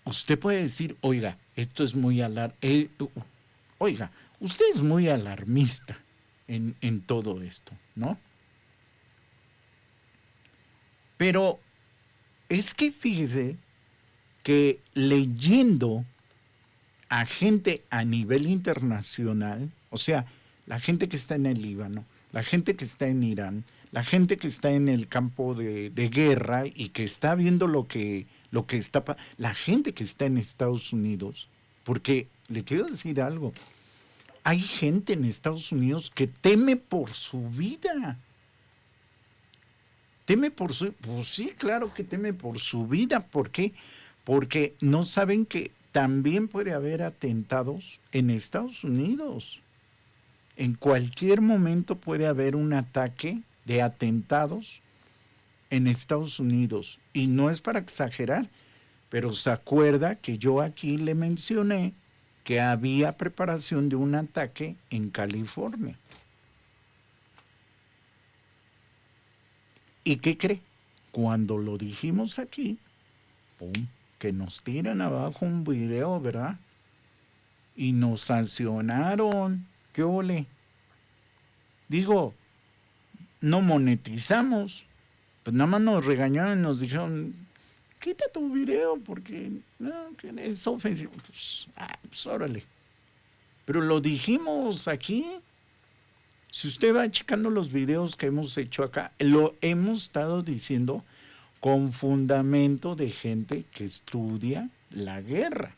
Usted puede decir, oiga, esto es muy oiga, usted es muy alarmista en todo esto, ¿no? Pero es que fíjese que leyendo a gente a nivel internacional, o sea, la gente que está en el Líbano, la gente que está en Irán, la gente que está en el campo de guerra y que está viendo lo que está, la gente que está en Estados Unidos, porque le quiero decir algo, hay gente en Estados Unidos que teme por su vida. Teme por su, pues sí, claro que teme por su vida. ¿Por qué? Porque no saben que también puede haber atentados en Estados Unidos. En cualquier momento puede haber un ataque de atentados en Estados Unidos. Y no es para exagerar, pero se acuerda que yo aquí le mencioné que había preparación de un ataque en California. ¿Y qué cree? Cuando lo dijimos aquí, ¡pum!, que nos tiran abajo un video, ¿verdad? Y nos sancionaron. ¿Qué ole? Digo, no monetizamos. Pues nada más nos regañaron y nos dijeron, quita tu video porque no, que es ofensivo. Pues órale. Pero lo dijimos aquí. Si usted va checando los videos que hemos hecho acá, lo hemos estado diciendo con fundamento de gente que estudia la guerra.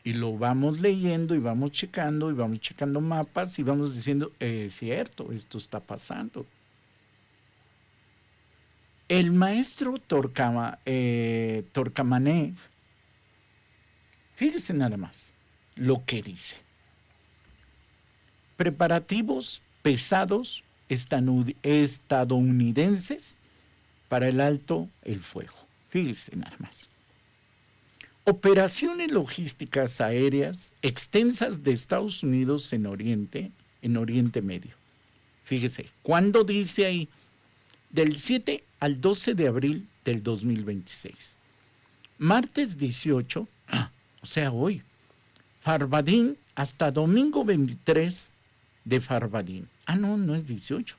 Y lo vamos leyendo y vamos checando mapas y vamos diciendo, es cierto, esto está pasando. El maestro Torcamané, fíjese nada más lo que dice. Preparativos pesados estadounidenses para el alto el fuego. Fíjese nada más. Operaciones logísticas aéreas extensas de Estados Unidos en Oriente Medio. Fíjese, ¿cuándo dice ahí? Del 7 al 12 de abril del 2026. Martes 18, o sea, hoy, Farvadín hasta domingo 23 de Farvadín. No es 18.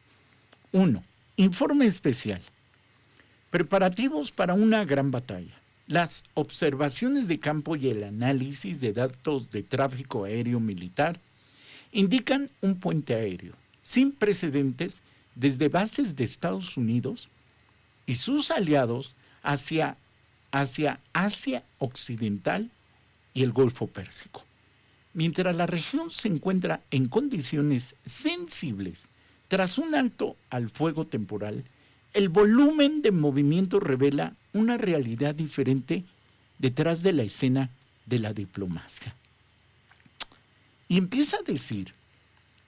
1. Informe especial. Preparativos para una gran batalla. Las observaciones de campo y el análisis de datos de tráfico aéreo militar indican un puente aéreo sin precedentes desde bases de Estados Unidos y sus aliados hacia Asia Occidental y el Golfo Pérsico. Mientras la región se encuentra en condiciones sensibles tras un alto al fuego temporal, el volumen de movimiento revela una realidad diferente detrás de la escena de la diplomacia. Y empieza a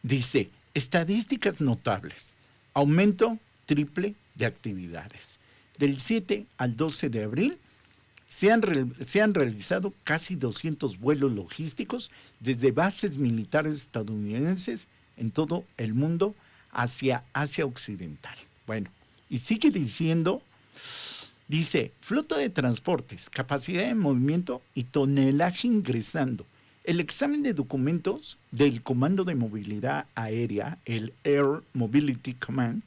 dice, estadísticas notables, aumento triple de actividades. Del 7 al 12 de abril se han realizado casi 200 vuelos logísticos desde bases militares estadounidenses en todo el mundo hacia Asia Occidental. Bueno, y sigue diciendo, dice, flota de transportes, capacidad de movimiento y tonelaje ingresando. El examen de documentos del Comando de Movilidad Aérea, el Air Mobility Command,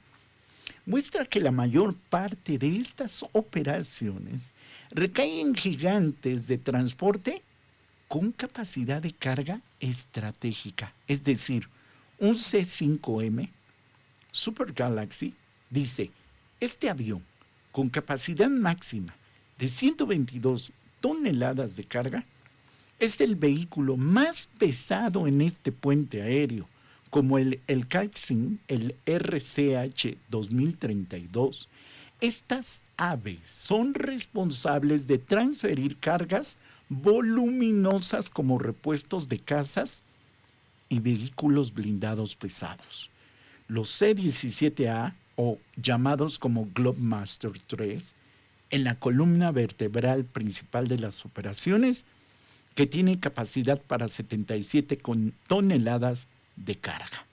muestra que la mayor parte de estas operaciones recaen en gigantes de transporte con capacidad de carga estratégica. Es decir, un C-5M Super Galaxy dice, este avión con capacidad máxima de 122 toneladas de carga es el vehículo más pesado en este puente aéreo, como el Caixin, el RCH 2032. Estas aves son responsables de transferir cargas voluminosas como repuestos de casas y vehículos blindados pesados. Los C-17A, o llamados como Globemaster 3, en la columna vertebral principal de las operaciones, que tiene capacidad para 77 toneladas de carga.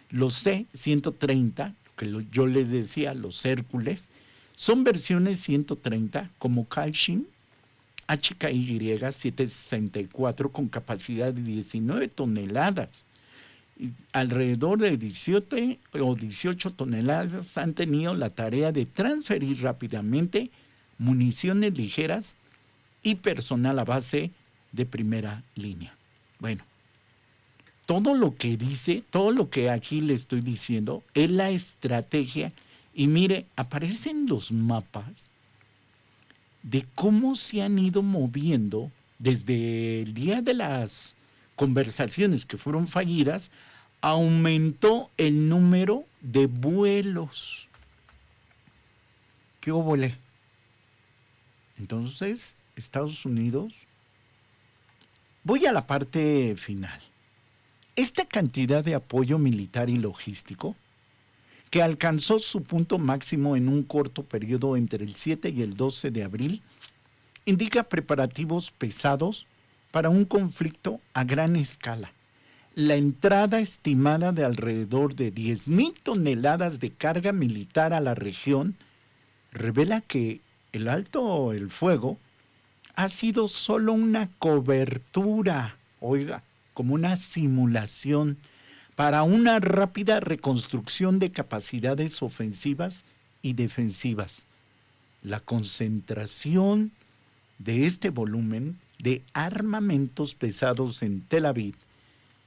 Los C-130, que yo les decía, los Hércules, son versiones 130 como Caixin HKY 764 con capacidad de 19 toneladas. Alrededor de 17 o 18 toneladas han tenido la tarea de transferir rápidamente municiones ligeras y personal a base de primera línea. Bueno, todo lo que dice, todo lo que aquí le estoy diciendo es la estrategia. Y mire, aparecen los mapas de cómo se han ido moviendo desde el día de las conversaciones que fueron fallidas, aumentó el número de vuelos. ¿Qué óvole? Entonces, Estados Unidos, voy a la parte final. Esta cantidad de apoyo militar y logístico, que alcanzó su punto máximo en un corto periodo entre el 7 y el 12 de abril, indica preparativos pesados para un conflicto a gran escala. La entrada estimada de alrededor de 10,000 toneladas de carga militar a la región revela que el alto el fuego ha sido solo una cobertura, oiga, como una simulación para una rápida reconstrucción de capacidades ofensivas y defensivas. La concentración de este volumen de armamentos pesados en Tel Aviv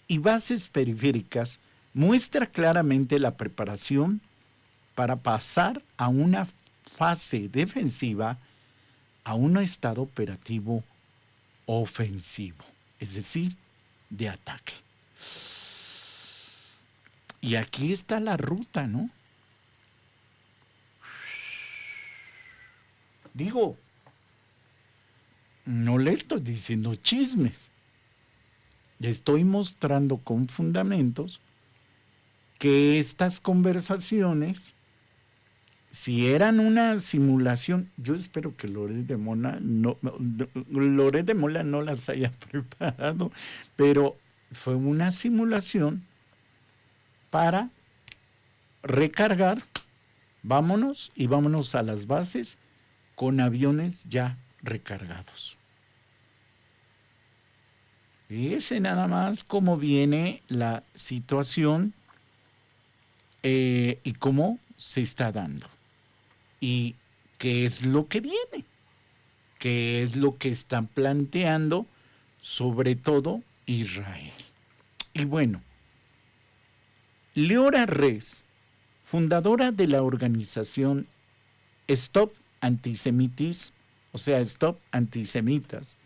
y bases periféricas muestra claramente la preparación para pasar a una fase defensiva a un estado operativo ofensivo, es decir, de ataque. Y aquí está la ruta, ¿no? Digo, no le estoy diciendo chismes. Le estoy mostrando con fundamentos que estas conversaciones, si eran una simulación, yo espero que Loret de Mola no las haya preparado, pero fue una simulación para recargar, vámonos y vámonos a las bases con aviones ya recargados. Fíjese nada más cómo viene la situación y cómo se está dando. Y qué es lo que viene, qué es lo que están planteando, sobre todo Israel. Y bueno, Leora Res, fundadora de la organización Stop Antisemitism, o sea, Stop Antisemitas,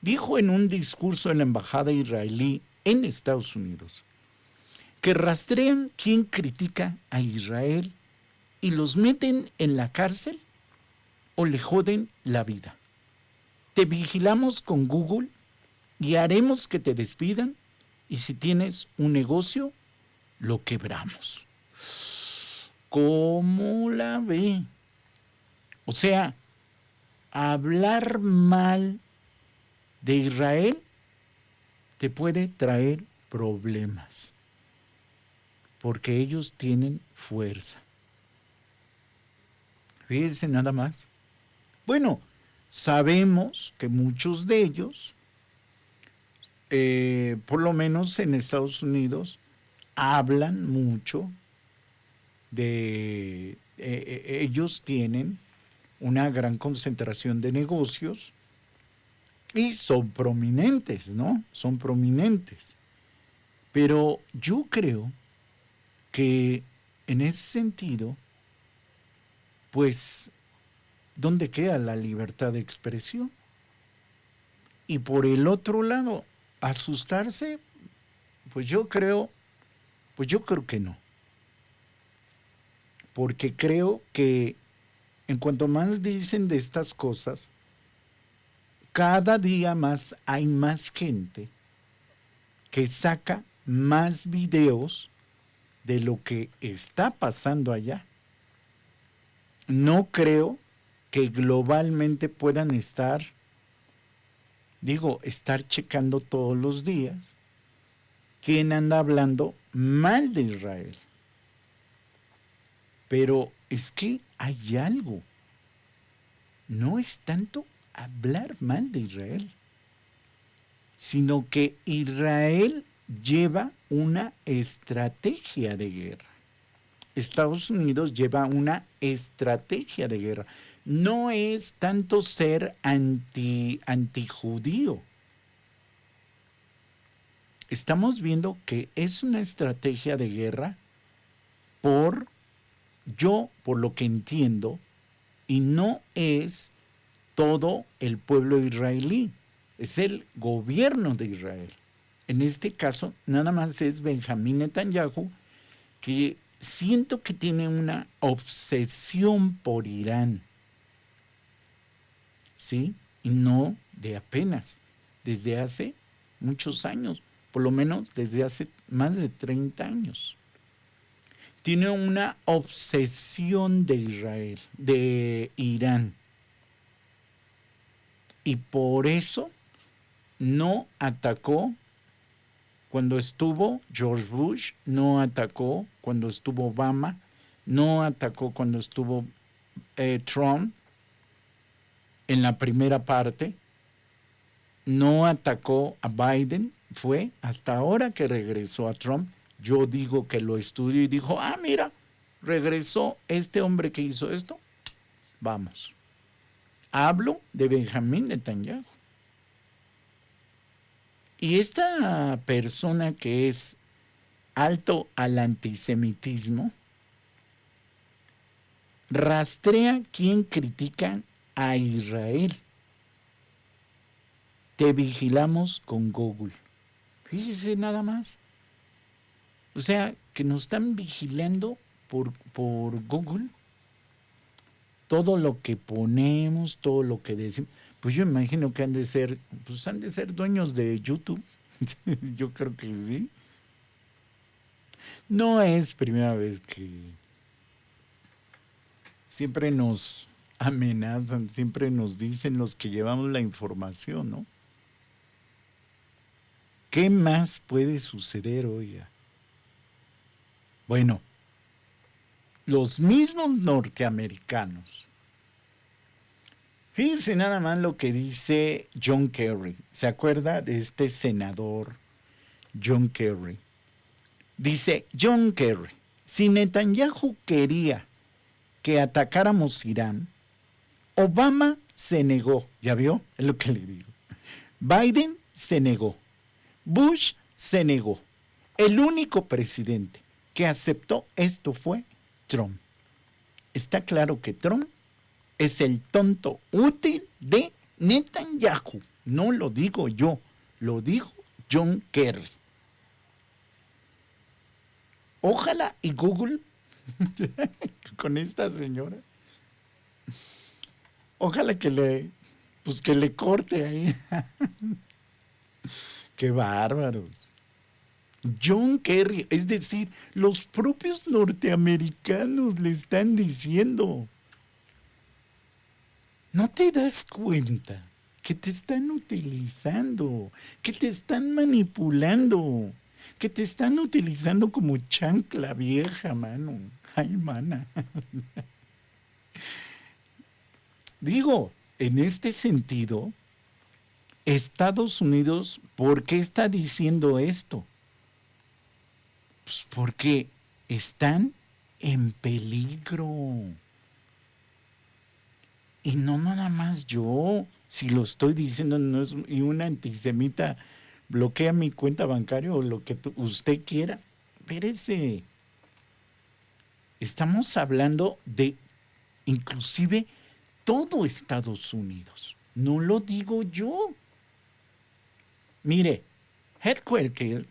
dijo en un discurso en la embajada israelí en Estados Unidos que rastrean quien critica a Israel y los meten en la cárcel o le joden la vida. Te vigilamos con Google y haremos que te despidan y si tienes un negocio, lo quebramos. ¿Cómo la ve? O sea, hablar mal de Israel te puede traer problemas, porque ellos tienen fuerza. Fíjense nada más. Bueno, sabemos que muchos de ellos, por lo menos en Estados Unidos, hablan mucho de... ellos tienen una gran concentración de negocios y son prominentes, ¿no? Son prominentes. Pero yo creo que en ese sentido, pues, ¿dónde queda la libertad de expresión? Y por el otro lado, asustarse, pues yo creo que no. Porque creo que en cuanto más dicen de estas cosas, cada día más hay más gente que saca más videos de lo que está pasando allá. No creo que globalmente puedan estar checando todos los días quién anda hablando mal de Israel. Pero es que hay algo. No es tanto hablar mal de Israel, sino que Israel lleva una estrategia de guerra. Estados Unidos lleva una estrategia de guerra. No es tanto ser antijudío. Estamos viendo que es una estrategia de guerra por lo que entiendo, y no es todo el pueblo israelí, es el gobierno de Israel. En este caso, nada más es Benjamín Netanyahu, que siento que tiene una obsesión por Irán, ¿sí? Y no de apenas, desde hace muchos años, por lo menos desde hace más de 30 años. Tiene una obsesión de Israel, de Irán. Y por eso no atacó cuando estuvo George Bush, no atacó cuando estuvo Obama, no atacó cuando estuvo Trump en la primera parte, no atacó a Biden, fue hasta ahora que regresó a Trump. Yo digo que lo estudió y dijo, mira, regresó este hombre que hizo esto, vamos. Hablo de Benjamín Netanyahu. Y esta persona que es alto al antisemitismo, rastrea quien critica a Israel. Te vigilamos con Google. Fíjese nada más. O sea, que nos están vigilando por Google. Todo lo que ponemos, todo lo que decimos. Pues yo imagino que han de ser dueños de YouTube. Yo creo que sí. No es primera vez que siempre nos amenazan, siempre nos dicen los que llevamos la información, ¿no? ¿Qué más puede suceder, oiga? Bueno, los mismos norteamericanos. Fíjense nada más lo que dice John Kerry. ¿Se acuerda de este senador John Kerry? Dice John Kerry, si Netanyahu quería que atacáramos Irán, Obama se negó. ¿Ya vio? Es lo que le digo. Biden se negó. Bush se negó. El único presidente que aceptó esto fue Trump. Está claro que Trump es el tonto útil de Netanyahu. No lo digo yo, lo dijo John Kerry. Ojalá y Google con esta señora, ojalá que le corte ahí. Qué bárbaros. John Kerry, es decir, los propios norteamericanos le están diciendo, ¿no te das cuenta que te están utilizando, que te están manipulando, que te están utilizando como chancla vieja, mano? Ay, mana. Digo, en este sentido, Estados Unidos, ¿por qué está diciendo esto? Pues porque están en peligro. Y no nada más yo, si lo estoy diciendo, no es, y un antisemita bloquea mi cuenta bancaria o lo que usted quiera. Espérese. Estamos hablando de inclusive todo Estados Unidos. No lo digo yo. Mire, Headquarter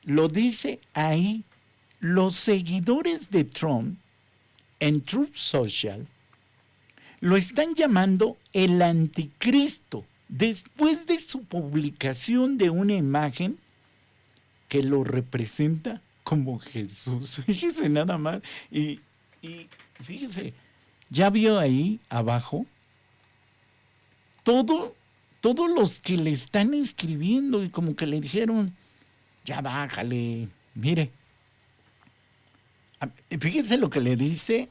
lo dice ahí. Los seguidores de Trump en Truth Social lo están llamando el anticristo después de su publicación de una imagen que lo representa como Jesús. Fíjese nada más. Y fíjese, ya vio ahí abajo todos los que le están escribiendo y como que le dijeron, ya bájale, mire. Fíjese lo que le dice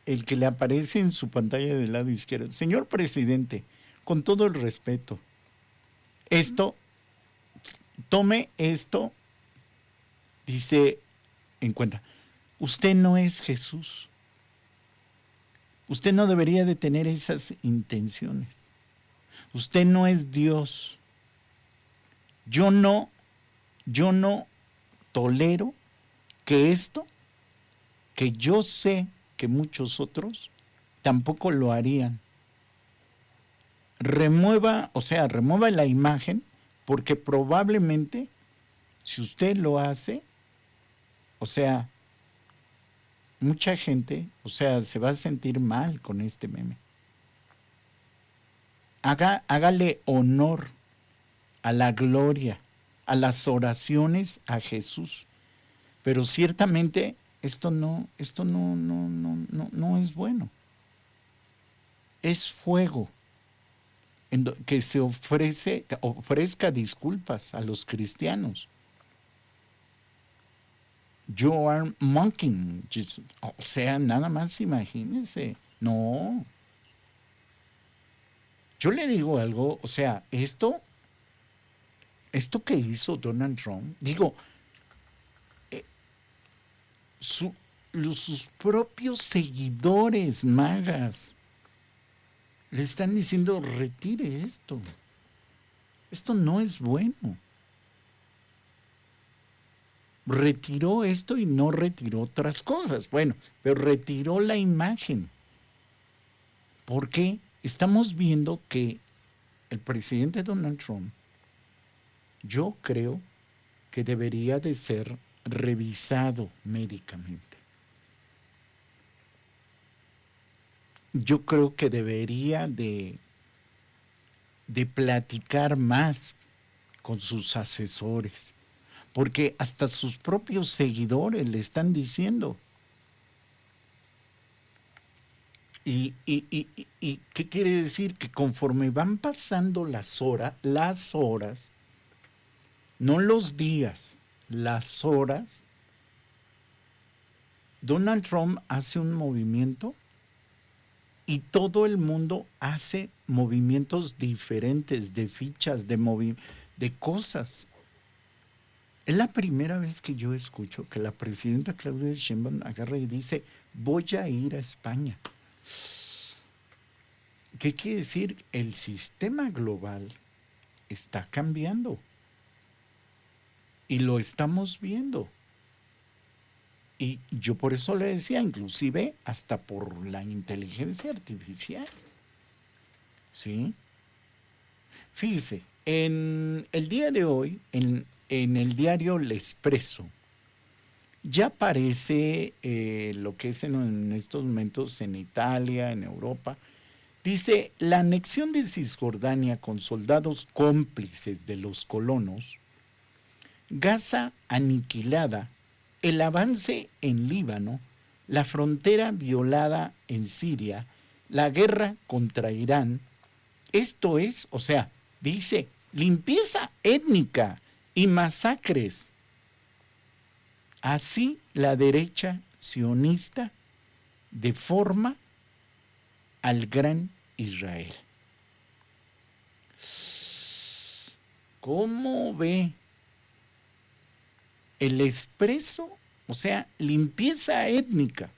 el que le aparece en su pantalla del lado izquierdo. Señor presidente, con todo el respeto, tome esto, dice en cuenta. Usted no es Jesús. Usted no debería de tener esas intenciones. Usted no es Dios. Yo no tolero que que yo sé que muchos otros tampoco lo harían. Remueva la imagen, porque probablemente si usted lo hace, mucha gente, se va a sentir mal con este meme. Hágale honor a la gloria, a las oraciones a Jesús. Pero ciertamente esto no es bueno. Es fuego que se ofrezca disculpas a los cristianos. You are mocking Jesus. Nada más imagínense. No. Yo le digo algo, esto que hizo Donald Trump, digo, sus propios seguidores magas le están diciendo, retire esto. Esto no es bueno. Retiró esto y no retiró otras cosas. Bueno, pero retiró la imagen. ¿Por qué? Estamos viendo que el presidente Donald Trump, yo creo que debería de ser revisado médicamente. Yo creo que debería de platicar más con sus asesores. porque hasta sus propios seguidores le están diciendo. ¿Y qué quiere decir? Que conforme van pasando las horas, no los días, las horas, Donald Trump hace un movimiento y todo el mundo hace movimientos diferentes de fichas, de cosas. Es la primera vez que yo escucho que la presidenta Claudia Sheinbaum agarra y dice, voy a ir a España. ¿Qué quiere decir? El sistema global está cambiando y lo estamos viendo. Y yo por eso le decía, inclusive hasta por la inteligencia artificial. ¿Sí? Fíjese, en el día de hoy, en el diario El Expreso, ya aparece lo que es en estos momentos en Italia, en Europa. Dice, la anexión de Cisjordania con soldados cómplices de los colonos, Gaza aniquilada, el avance en Líbano, la frontera violada en Siria, la guerra contra Irán. Esto es, o sea, dice, limpieza étnica y masacres. Así la derecha sionista deforma al gran Israel. ¿Cómo ve? El Expreso, o sea, limpieza étnica.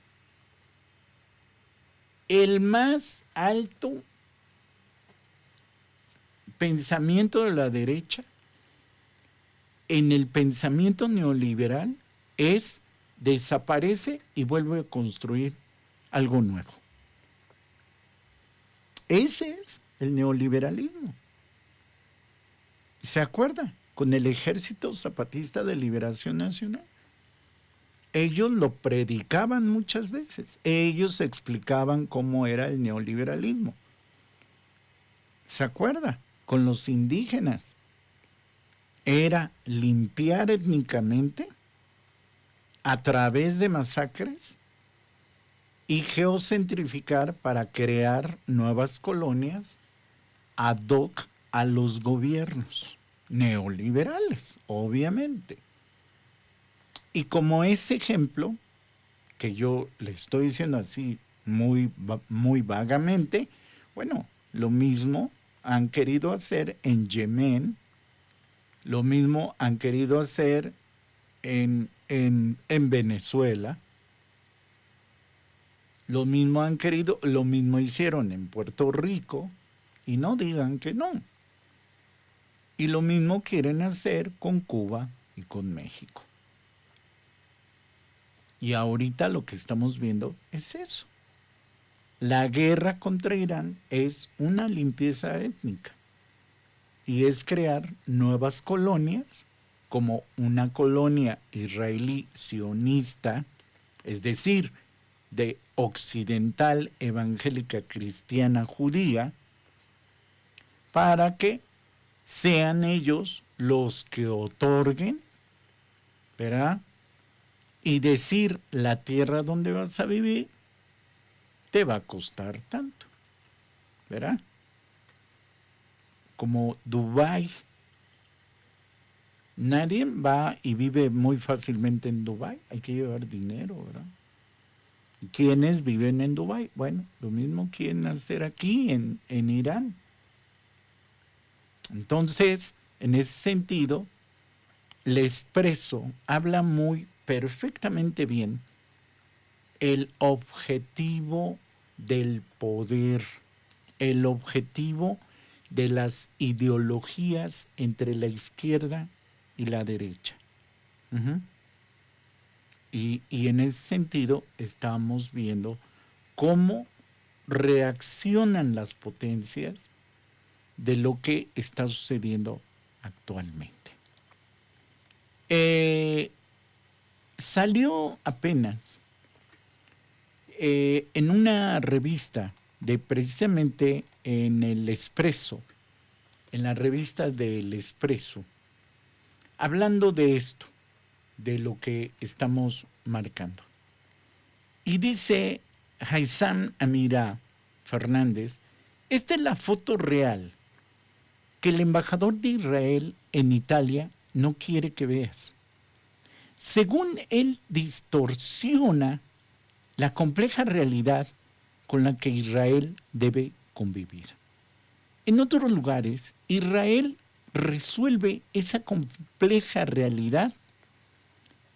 El más alto pensamiento de la derecha en el pensamiento neoliberal es desaparece y vuelve a construir algo nuevo. Ese es el neoliberalismo. ¿Se acuerda? Con el Ejército Zapatista de Liberación Nacional. Ellos lo predicaban muchas veces. Ellos explicaban cómo era el neoliberalismo. ¿Se acuerda? Con los indígenas. Era limpiar étnicamente a través de masacres y geocentrificar para crear nuevas colonias ad hoc a los gobiernos neoliberales, obviamente. Y como ese ejemplo, que yo le estoy diciendo así muy vagamente, bueno, lo mismo han querido hacer en Yemen, lo mismo han querido hacer en Venezuela, lo mismo hicieron en Puerto Rico, y no digan que no. Y lo mismo quieren hacer con Cuba y con México. Y ahorita lo que estamos viendo es eso. La guerra contra Irán es una limpieza étnica y es crear nuevas colonias, como una colonia israelí sionista, es decir, de occidental evangélica cristiana judía, para que sean ellos los que otorguen, ¿verdad? Y decir, la tierra donde vas a vivir te va a costar tanto, ¿verdad? Como Dubái. Nadie va y vive muy fácilmente en Dubái, hay que llevar dinero, ¿verdad? ¿Quiénes viven en Dubái? Bueno, lo mismo quieren hacer aquí en Irán. Entonces, en ese sentido, El Expreso habla muy perfectamente bien el objetivo del poder, el objetivo de las ideologías entre la izquierda y la derecha. Uh-huh. Y en ese sentido estamos viendo cómo reaccionan las potencias de lo que está sucediendo actualmente. Salió apenas en una revista de precisamente en El Expreso, en la revista del Expreso, hablando de esto, de lo que estamos marcando. Y dice Haysam Amira Fernández, esta es la foto real que el embajador de Israel en Italia no quiere que veas. Según él, distorsiona la compleja realidad con la que Israel debe convivir. En otros lugares, Israel resuelve esa compleja realidad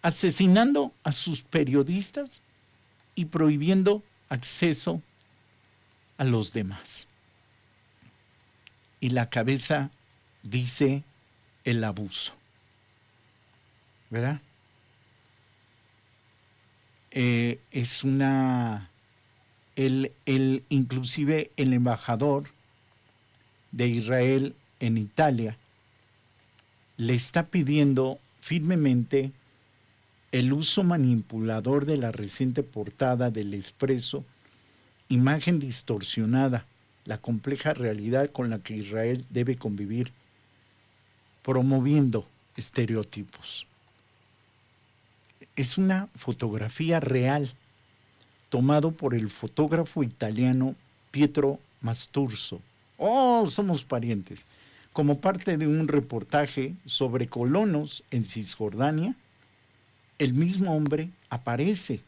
asesinando a sus periodistas y prohibiendo acceso a los demás. Y la cabeza dice el abuso, ¿verdad? Es una... inclusive el embajador de Israel en Italia le está pidiendo firmemente el uso manipulador de la reciente portada del Expreso, imagen distorsionada, la compleja realidad con la que Israel debe convivir, promoviendo estereotipos. Es una fotografía real, tomado por el fotógrafo italiano Pietro Masturzo. ¡Oh, somos parientes! Como parte de un reportaje sobre colonos en Cisjordania, el mismo hombre aparece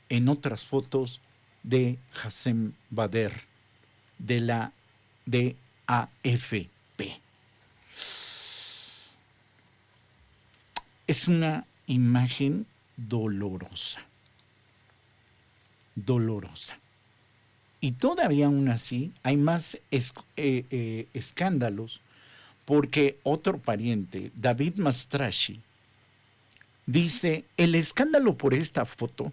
en otras fotos de Hassem Bader, de la DAFP. Es una imagen dolorosa, dolorosa. Y todavía aún así hay más escándalos, porque otro pariente, David Mastrashi, dice, el escándalo por esta foto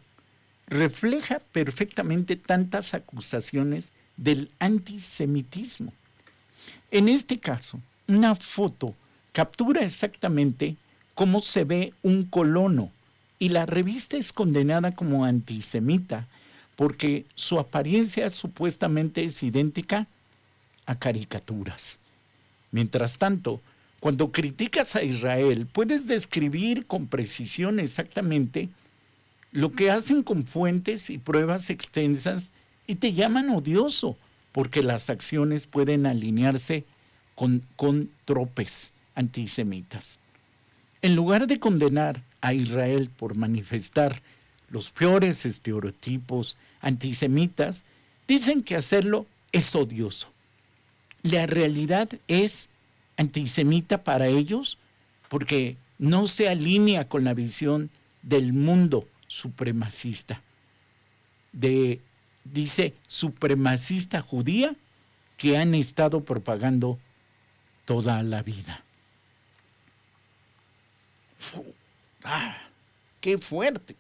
refleja perfectamente tantas acusaciones del antisemitismo. En este caso, una foto captura exactamente cómo se ve un colono y la revista es condenada como antisemita porque su apariencia supuestamente es idéntica a caricaturas. Mientras tanto, cuando criticas a Israel, puedes describir con precisión exactamente lo que hacen con fuentes y pruebas extensas y te llaman odioso, porque las acciones pueden alinearse con tropes antisemitas. En lugar de condenar a Israel por manifestar los peores estereotipos antisemitas, dicen que hacerlo es odioso. La realidad es antisemita para ellos porque no se alinea con la visión del mundo supremacista, dice, supremacista judía que han estado propagando toda la vida. ¡Qué fuerte!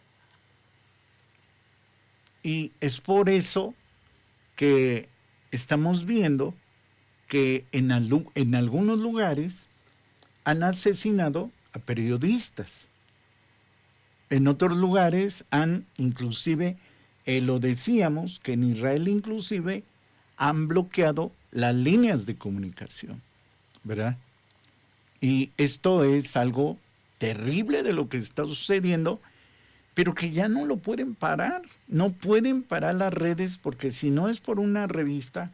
Y es por eso que estamos viendo que en algunos lugares han asesinado a periodistas. En otros lugares han inclusive, lo decíamos, que en Israel inclusive han bloqueado las líneas de comunicación, ¿verdad? Y esto es algo terrible de lo que está sucediendo, pero que ya no lo pueden parar. No pueden parar las redes porque si no es por una revista,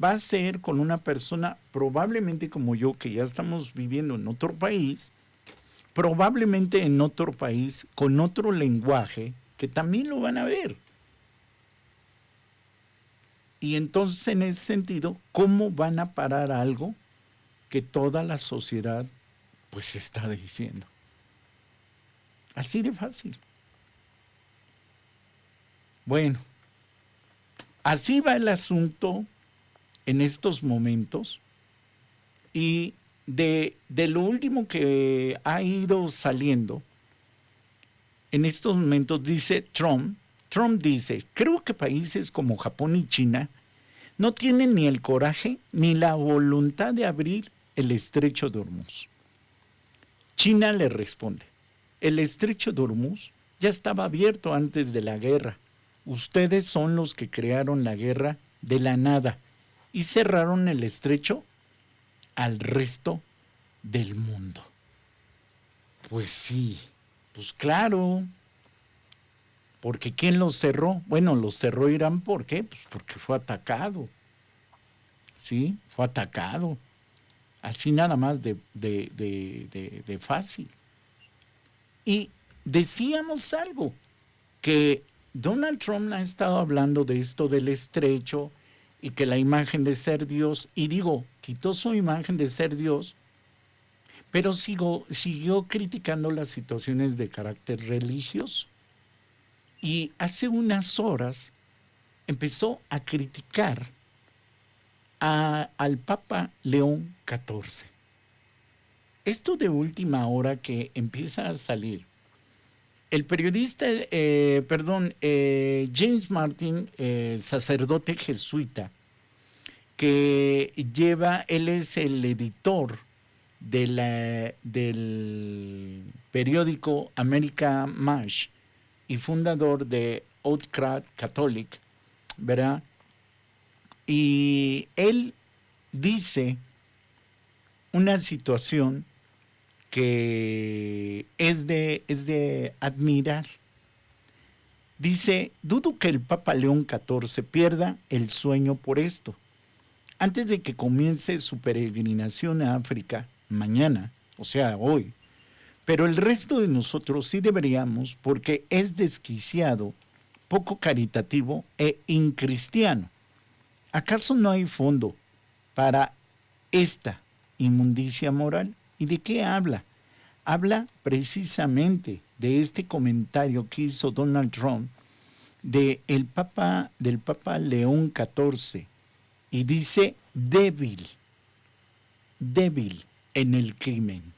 va a ser con una persona probablemente como yo, que ya estamos viviendo en otro país, probablemente en otro país, con otro lenguaje, que también lo van a ver. Y entonces, en ese sentido, ¿cómo van a parar algo que toda la sociedad pues está diciendo? Así de fácil. Bueno, así va el asunto en estos momentos. Y de lo último que ha ido saliendo, en estos momentos dice Trump dice, creo que países como Japón y China no tienen ni el coraje ni la voluntad de abrir el estrecho de Hormuz. China le responde, el estrecho de Hormuz ya estaba abierto antes de la guerra. Ustedes son los que crearon la guerra de la nada y cerraron el estrecho al resto del mundo. Pues sí, pues claro, porque ¿quién los cerró? Bueno, los cerró Irán, ¿por qué? Pues porque fue atacado, ¿sí? Fue atacado, así nada más de fácil. Y decíamos algo, que Donald Trump ha estado hablando de esto del estrecho y que la imagen de ser Dios, y digo, quitó su imagen de ser Dios, pero siguió criticando las situaciones de carácter religioso. Y hace unas horas empezó a criticar al Papa León XIV. Esto de última hora que empieza a salir. El periodista, James Martin, sacerdote jesuita, que él es el editor del periódico America Mash y fundador de Outcry Catholic, ¿verdad? Y él dice una situación que es de admirar. Dice, dudo que el Papa León XIV pierda el sueño por esto. Antes de que comience su peregrinación a África, mañana, o sea, hoy, pero el resto de nosotros sí deberíamos, porque es desquiciado, poco caritativo e incristiano. ¿Acaso no hay fondo para esta inmundicia moral? ¿Y de qué habla? Habla precisamente de este comentario que hizo Donald Trump del Papa León XIV, y dice débil en el crimen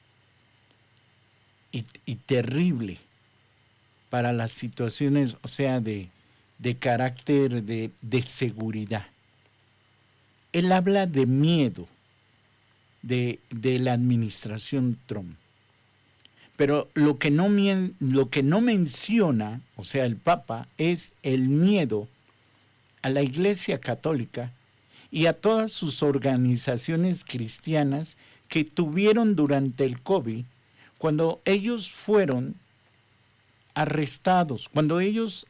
y terrible para las situaciones, o sea, de carácter de seguridad. Él habla de miedo de la administración Trump. Pero lo que no menciona, o sea, el Papa, es el miedo a la Iglesia Católica y a todas sus organizaciones cristianas que tuvieron durante el COVID, cuando ellos fueron arrestados, cuando ellos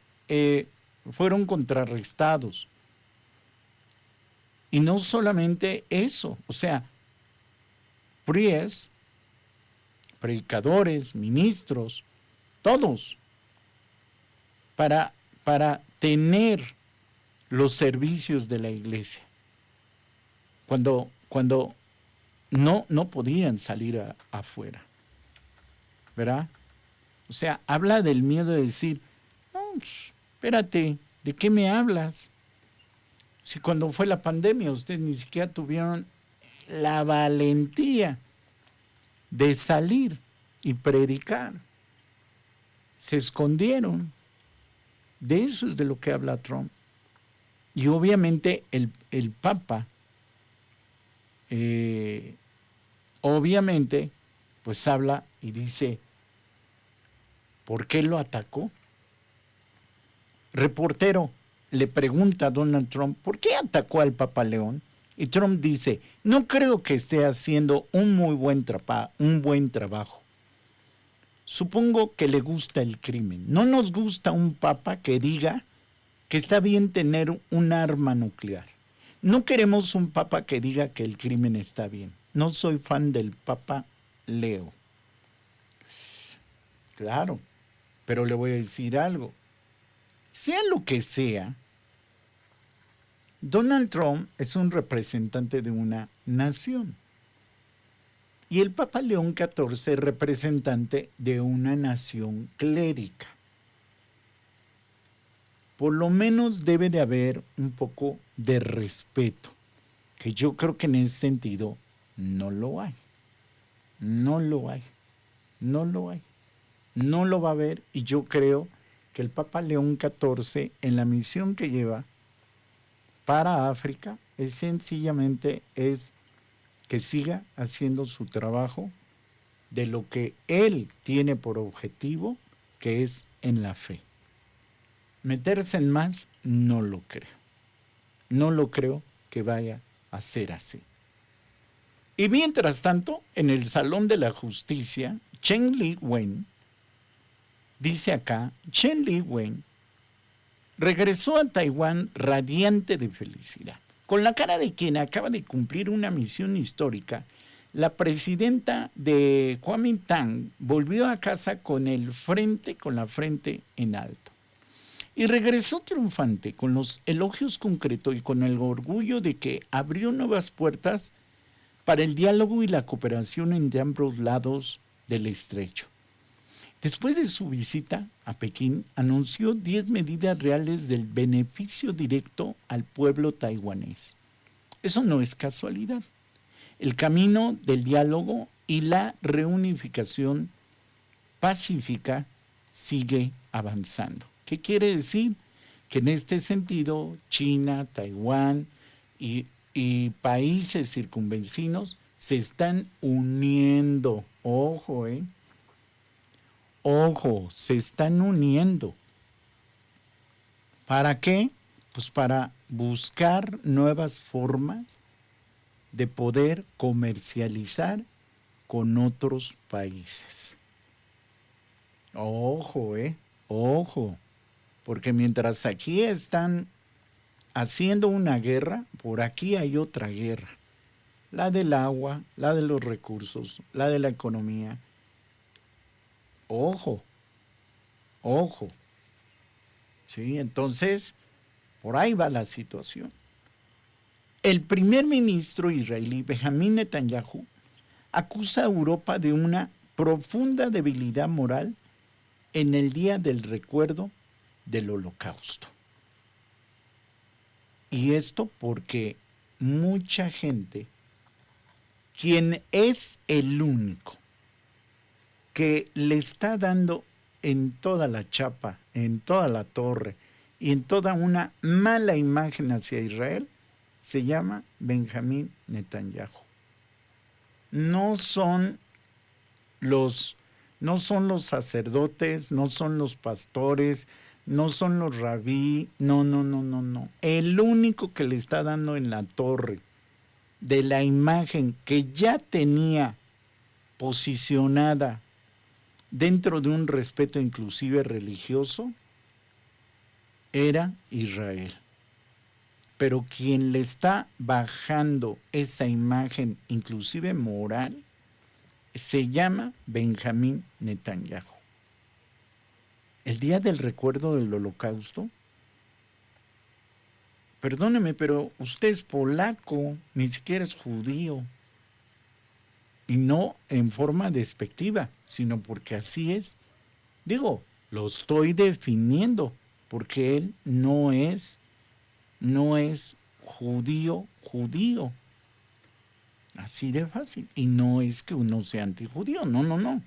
fueron contrarrestados. Y no solamente eso, o sea, priest, predicadores, ministros, todos, para tener los servicios de la iglesia, cuando no podían salir afuera, ¿verdad? O sea, habla del miedo de decir, no, espérate, ¿de qué me hablas? Si cuando fue la pandemia ustedes ni siquiera tuvieron la valentía de salir y predicar. Se escondieron. De eso es de lo que habla Trump. Y obviamente el Papa, obviamente, pues habla y dice, ¿por qué lo atacó? Reportero le pregunta a Donald Trump, ¿por qué atacó al Papa León? Y Trump dice, no creo que esté haciendo un buen trabajo. Supongo que le gusta el crimen. No nos gusta un papa que diga que está bien tener un arma nuclear. No queremos un papa que diga que el crimen está bien. No soy fan del Papa Leo. Claro, pero le voy a decir algo. Sea lo que sea, Donald Trump es un representante de una nación. Y el Papa León XIV es representante de una nación clérica. Por lo menos debe de haber un poco de respeto, que yo creo que en ese sentido no lo hay. No lo hay. No lo hay. No lo va a haber, y yo creo que el Papa León XIV, en la misión que lleva para África, es sencillamente que siga haciendo su trabajo de lo que él tiene por objetivo, que es en la fe. Meterse en más, no lo creo. No lo creo que vaya a ser así. Y mientras tanto, en el Salón de la Justicia, Chen Li-wen, dice acá, Chen Li-wen regresó a Taiwán radiante de felicidad. Con la cara de quien acaba de cumplir una misión histórica, la presidenta de Kuomintang volvió a casa con la frente en alto. Y regresó triunfante, con los elogios concretos y con el orgullo de que abrió nuevas puertas para el diálogo y la cooperación entre ambos lados del estrecho. Después de su visita a Pekín, anunció 10 medidas reales del beneficio directo al pueblo taiwanés. Eso no es casualidad. El camino del diálogo y la reunificación pacífica sigue avanzando. ¿Qué quiere decir? Que en este sentido, China, Taiwán y países circunvecinos se están uniendo. Ojo, Ojo, se están uniendo. ¿Para qué? Pues para buscar nuevas formas de poder comercializar con otros países. Ojo, ojo, porque mientras aquí están haciendo una guerra, por aquí hay otra guerra. La del agua, la de los recursos, la de la economía. Ojo, ojo. Sí, entonces, por ahí va la situación. El primer ministro israelí, Benjamín Netanyahu, acusa a Europa de una profunda debilidad moral en el día del recuerdo del Holocausto. Y esto porque mucha gente, quien es el único que le está dando en toda la chapa, en toda la torre y en toda una mala imagen hacia Israel, se llama Benjamín Netanyahu. No son los sacerdotes, no son los pastores, no son los rabí, no. El único que le está dando en la torre de la imagen que ya tenía posicionada dentro de un respeto inclusive religioso era Israel. Pero quien le está bajando esa imagen inclusive moral se llama Benjamín Netanyahu. El día del recuerdo del Holocausto, perdóneme, pero usted es polaco, ni siquiera es judío. Y no en forma despectiva, sino porque así es. Digo, lo estoy definiendo, porque él no es judío. Así de fácil. Y no es que uno sea antijudío, no.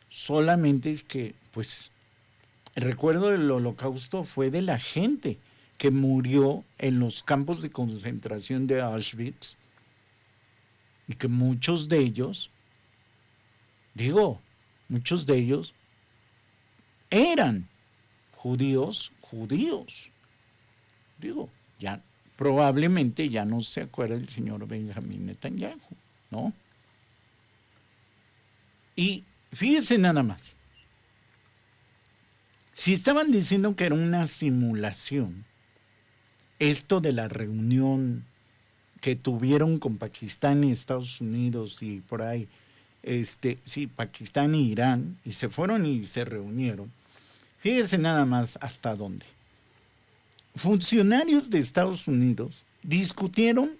Solamente es que, pues, el recuerdo del Holocausto fue de la gente que murió en los campos de concentración de Auschwitz y que muchos de ellos eran judíos. Ya probablemente ya no se acuerda el señor Benjamín Netanyahu, ¿no? Y fíjese nada más. Si estaban diciendo que era una simulación, esto de la reunión que tuvieron con Pakistán y Estados Unidos y por ahí, Pakistán y Irán, y se fueron y se reunieron, fíjese nada más hasta dónde. Funcionarios de Estados Unidos discutiendo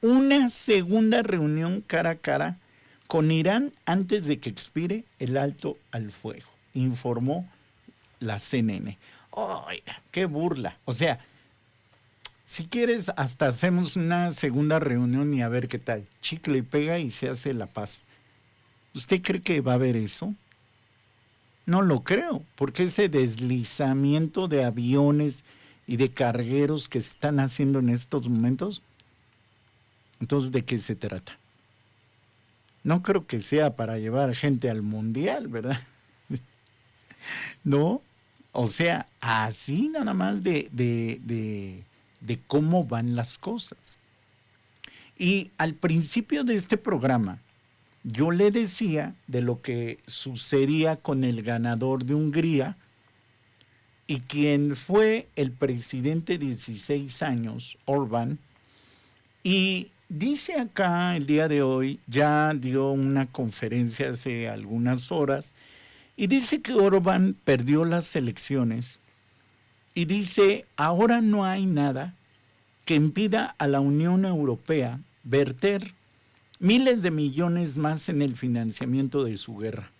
una segunda reunión cara a cara con Irán antes de que expire el alto al fuego, informó la CNN. ¡Ay, qué burla! O sea, si quieres, hasta hacemos una segunda reunión y a ver qué tal. Chicle y pega y se hace la paz. ¿Usted cree que va a haber eso? No lo creo, porque ese deslizamiento de aviones y de cargueros que se están haciendo en estos momentos, entonces, ¿de qué se trata? No creo que sea para llevar gente al mundial, ¿verdad? No, o sea, así nada más de cómo van las cosas. Y al principio de este programa, yo le decía de lo que sucedía con el ganador de Hungría y quien fue el presidente 16 años, Orbán, y dice acá el día de hoy, ya dio una conferencia hace algunas horas, y dice que Orbán perdió las elecciones y dice, ahora no hay nada que impida a la Unión Europea verter miles de millones más en el financiamiento de su guerra,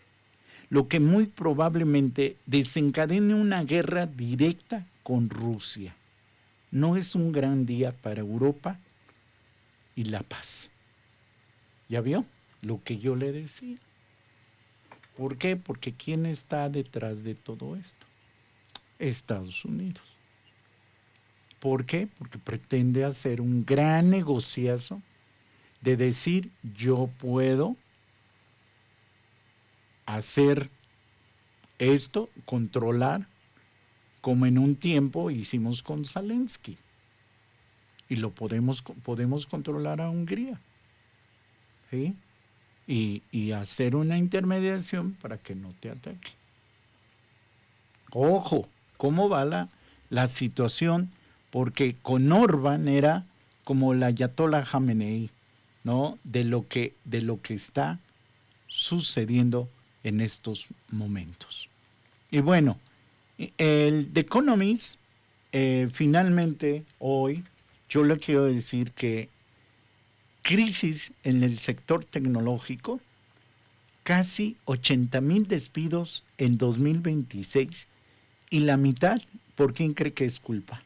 lo que muy probablemente desencadene una guerra directa con Rusia. No es un gran día para Europa y la paz. ¿Ya vio lo que yo le decía? ¿Por qué? Porque ¿quién está detrás de todo esto? Estados Unidos. ¿Por qué? Porque pretende hacer un gran negociazo de decir yo puedo hacer esto, controlar, como en un tiempo hicimos con Zelensky. Y lo podemos controlar a Hungría. ¿Sí? Y hacer una intermediación para que no te ataque. Ojo, ¿cómo va la situación? Porque con Orbán era como la Ayatollah Khamenei, ¿no? De lo que está sucediendo en estos momentos. Y bueno, el The Economist, finalmente hoy, yo le quiero decir que crisis en el sector tecnológico, casi 80,000 despidos en 2026 y la mitad, ¿por quién cree que es culpa?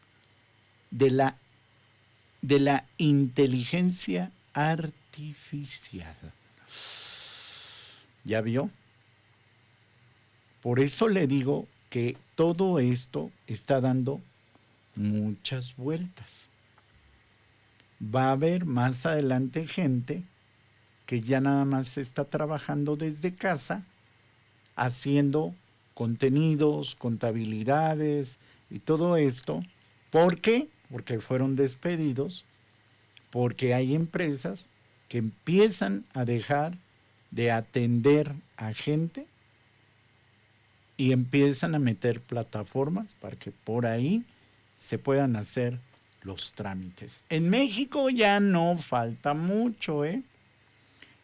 De la inteligencia artificial. ¿Ya vio? Por eso le digo que todo esto está dando muchas vueltas. Va a haber más adelante gente que ya nada más está trabajando desde casa, haciendo contenidos, contabilidades y todo esto. ¿Por qué? Porque fueron despedidos, porque hay empresas que empiezan a dejar de atender a gente y empiezan a meter plataformas para que por ahí se puedan hacer los trámites. En México ya no falta mucho, ¿eh?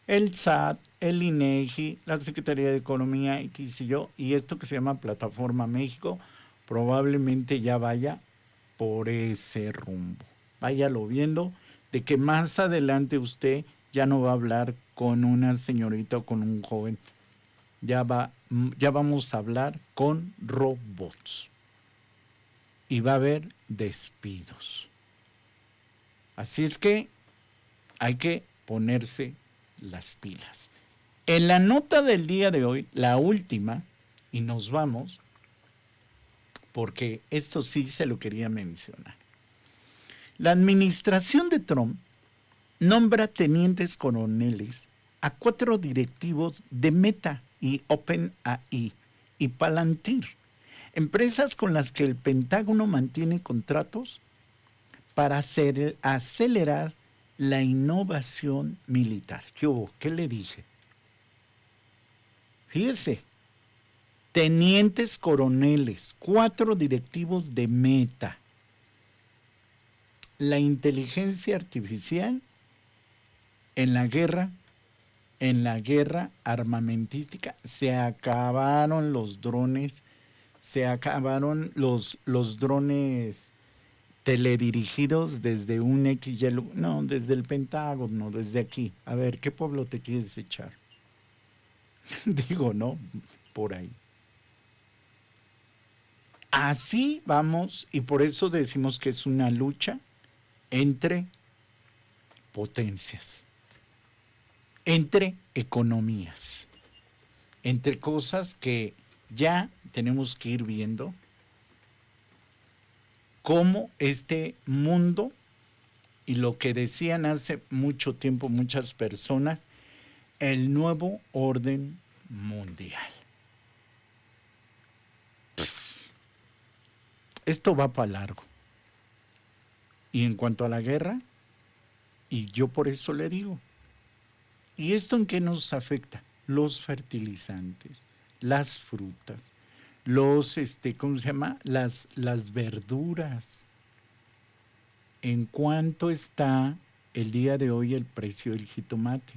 El SAT, el INEGI, la Secretaría de Economía, y qué sé yo, y esto que se llama Plataforma México, probablemente ya vaya por ese rumbo. Váyalo viendo, de que más adelante usted ya no va a hablar con una señorita o con un joven, ya vamos a hablar con robots y va a haber despidos. Así es que hay que ponerse las pilas. En la nota del día de hoy, la última, y nos vamos, porque esto sí se lo quería mencionar. La administración de Trump nombra tenientes coroneles a 4 directivos de Meta y OpenAI y Palantir, empresas con las que el Pentágono mantiene contratos para acelerar la innovación militar. ¿Qué hubo? ¿Qué le dije? Fíjese, tenientes coroneles, 4 directivos de Meta. La inteligencia artificial en la guerra armamentística, se acabaron los drones, se acabaron los drones teledirigidos desde un XY, no, desde el Pentágono, desde aquí. A ver, ¿qué pueblo te quieres echar? Digo, no, por ahí. Así vamos, y por eso decimos que es una lucha entre potencias, entre economías, entre cosas que ya tenemos que ir viendo cómo este mundo, y lo que decían hace mucho tiempo muchas personas, el nuevo orden mundial. Esto va para largo. Y en cuanto a la guerra, y yo por eso le digo, ¿Y esto en qué nos afecta? Los fertilizantes, las frutas, ¿cómo se llama? Las verduras. ¿En cuánto está el día de hoy el precio del jitomate?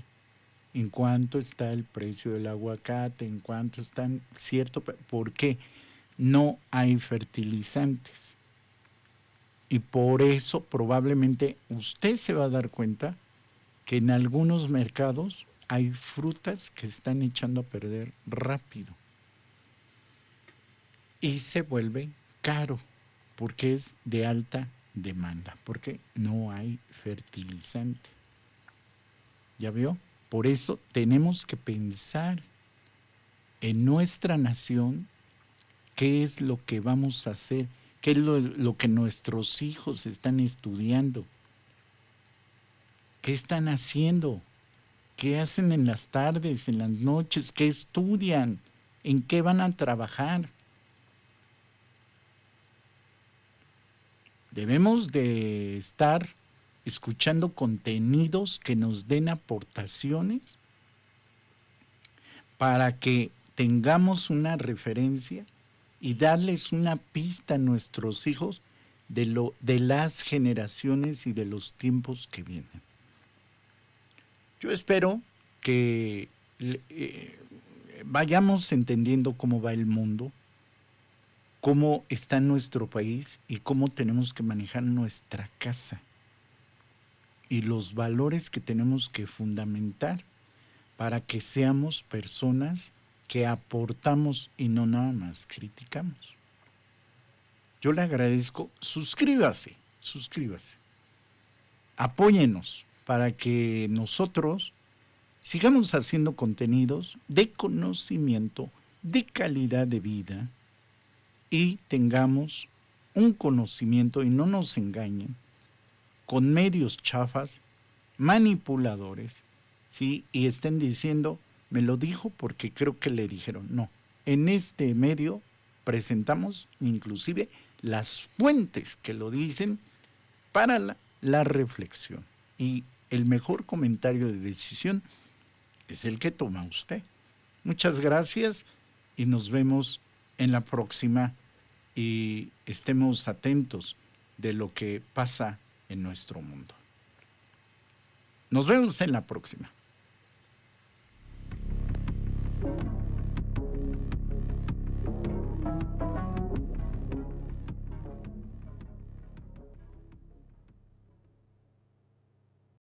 ¿En cuánto está el precio del aguacate? ¿En cuánto están? ¿Cierto? ¿Por qué? No hay fertilizantes. Y por eso probablemente usted se va a dar cuenta que en algunos mercados hay frutas que están echando a perder rápido. Y se vuelve caro porque es de alta demanda, porque no hay fertilizante. ¿Ya vio? Por eso tenemos que pensar en nuestra nación qué es lo que vamos a hacer, qué es lo que nuestros hijos están estudiando, qué están haciendo, qué hacen en las tardes, en las noches, qué estudian, en qué van a trabajar. Debemos de estar escuchando contenidos que nos den aportaciones para que tengamos una referencia y darles una pista a nuestros hijos de las generaciones y de los tiempos que vienen. Yo espero que vayamos entendiendo cómo va el mundo, cómo está nuestro país y cómo tenemos que manejar nuestra casa y los valores que tenemos que fundamentar para que seamos personas que aportamos y no nada más criticamos. Yo le agradezco, suscríbase, apóyenos para que nosotros sigamos haciendo contenidos de conocimiento, de calidad de vida y tengamos un conocimiento y no nos engañen con medios chafas, manipuladores, ¿sí? Y estén diciendo, me lo dijo porque creo que le dijeron. No, en este medio presentamos inclusive las fuentes que lo dicen para la reflexión. Y el mejor comentario de decisión es el que toma usted. Muchas gracias y nos vemos en la próxima y estemos atentos de lo que pasa en nuestro mundo. Nos vemos en la próxima.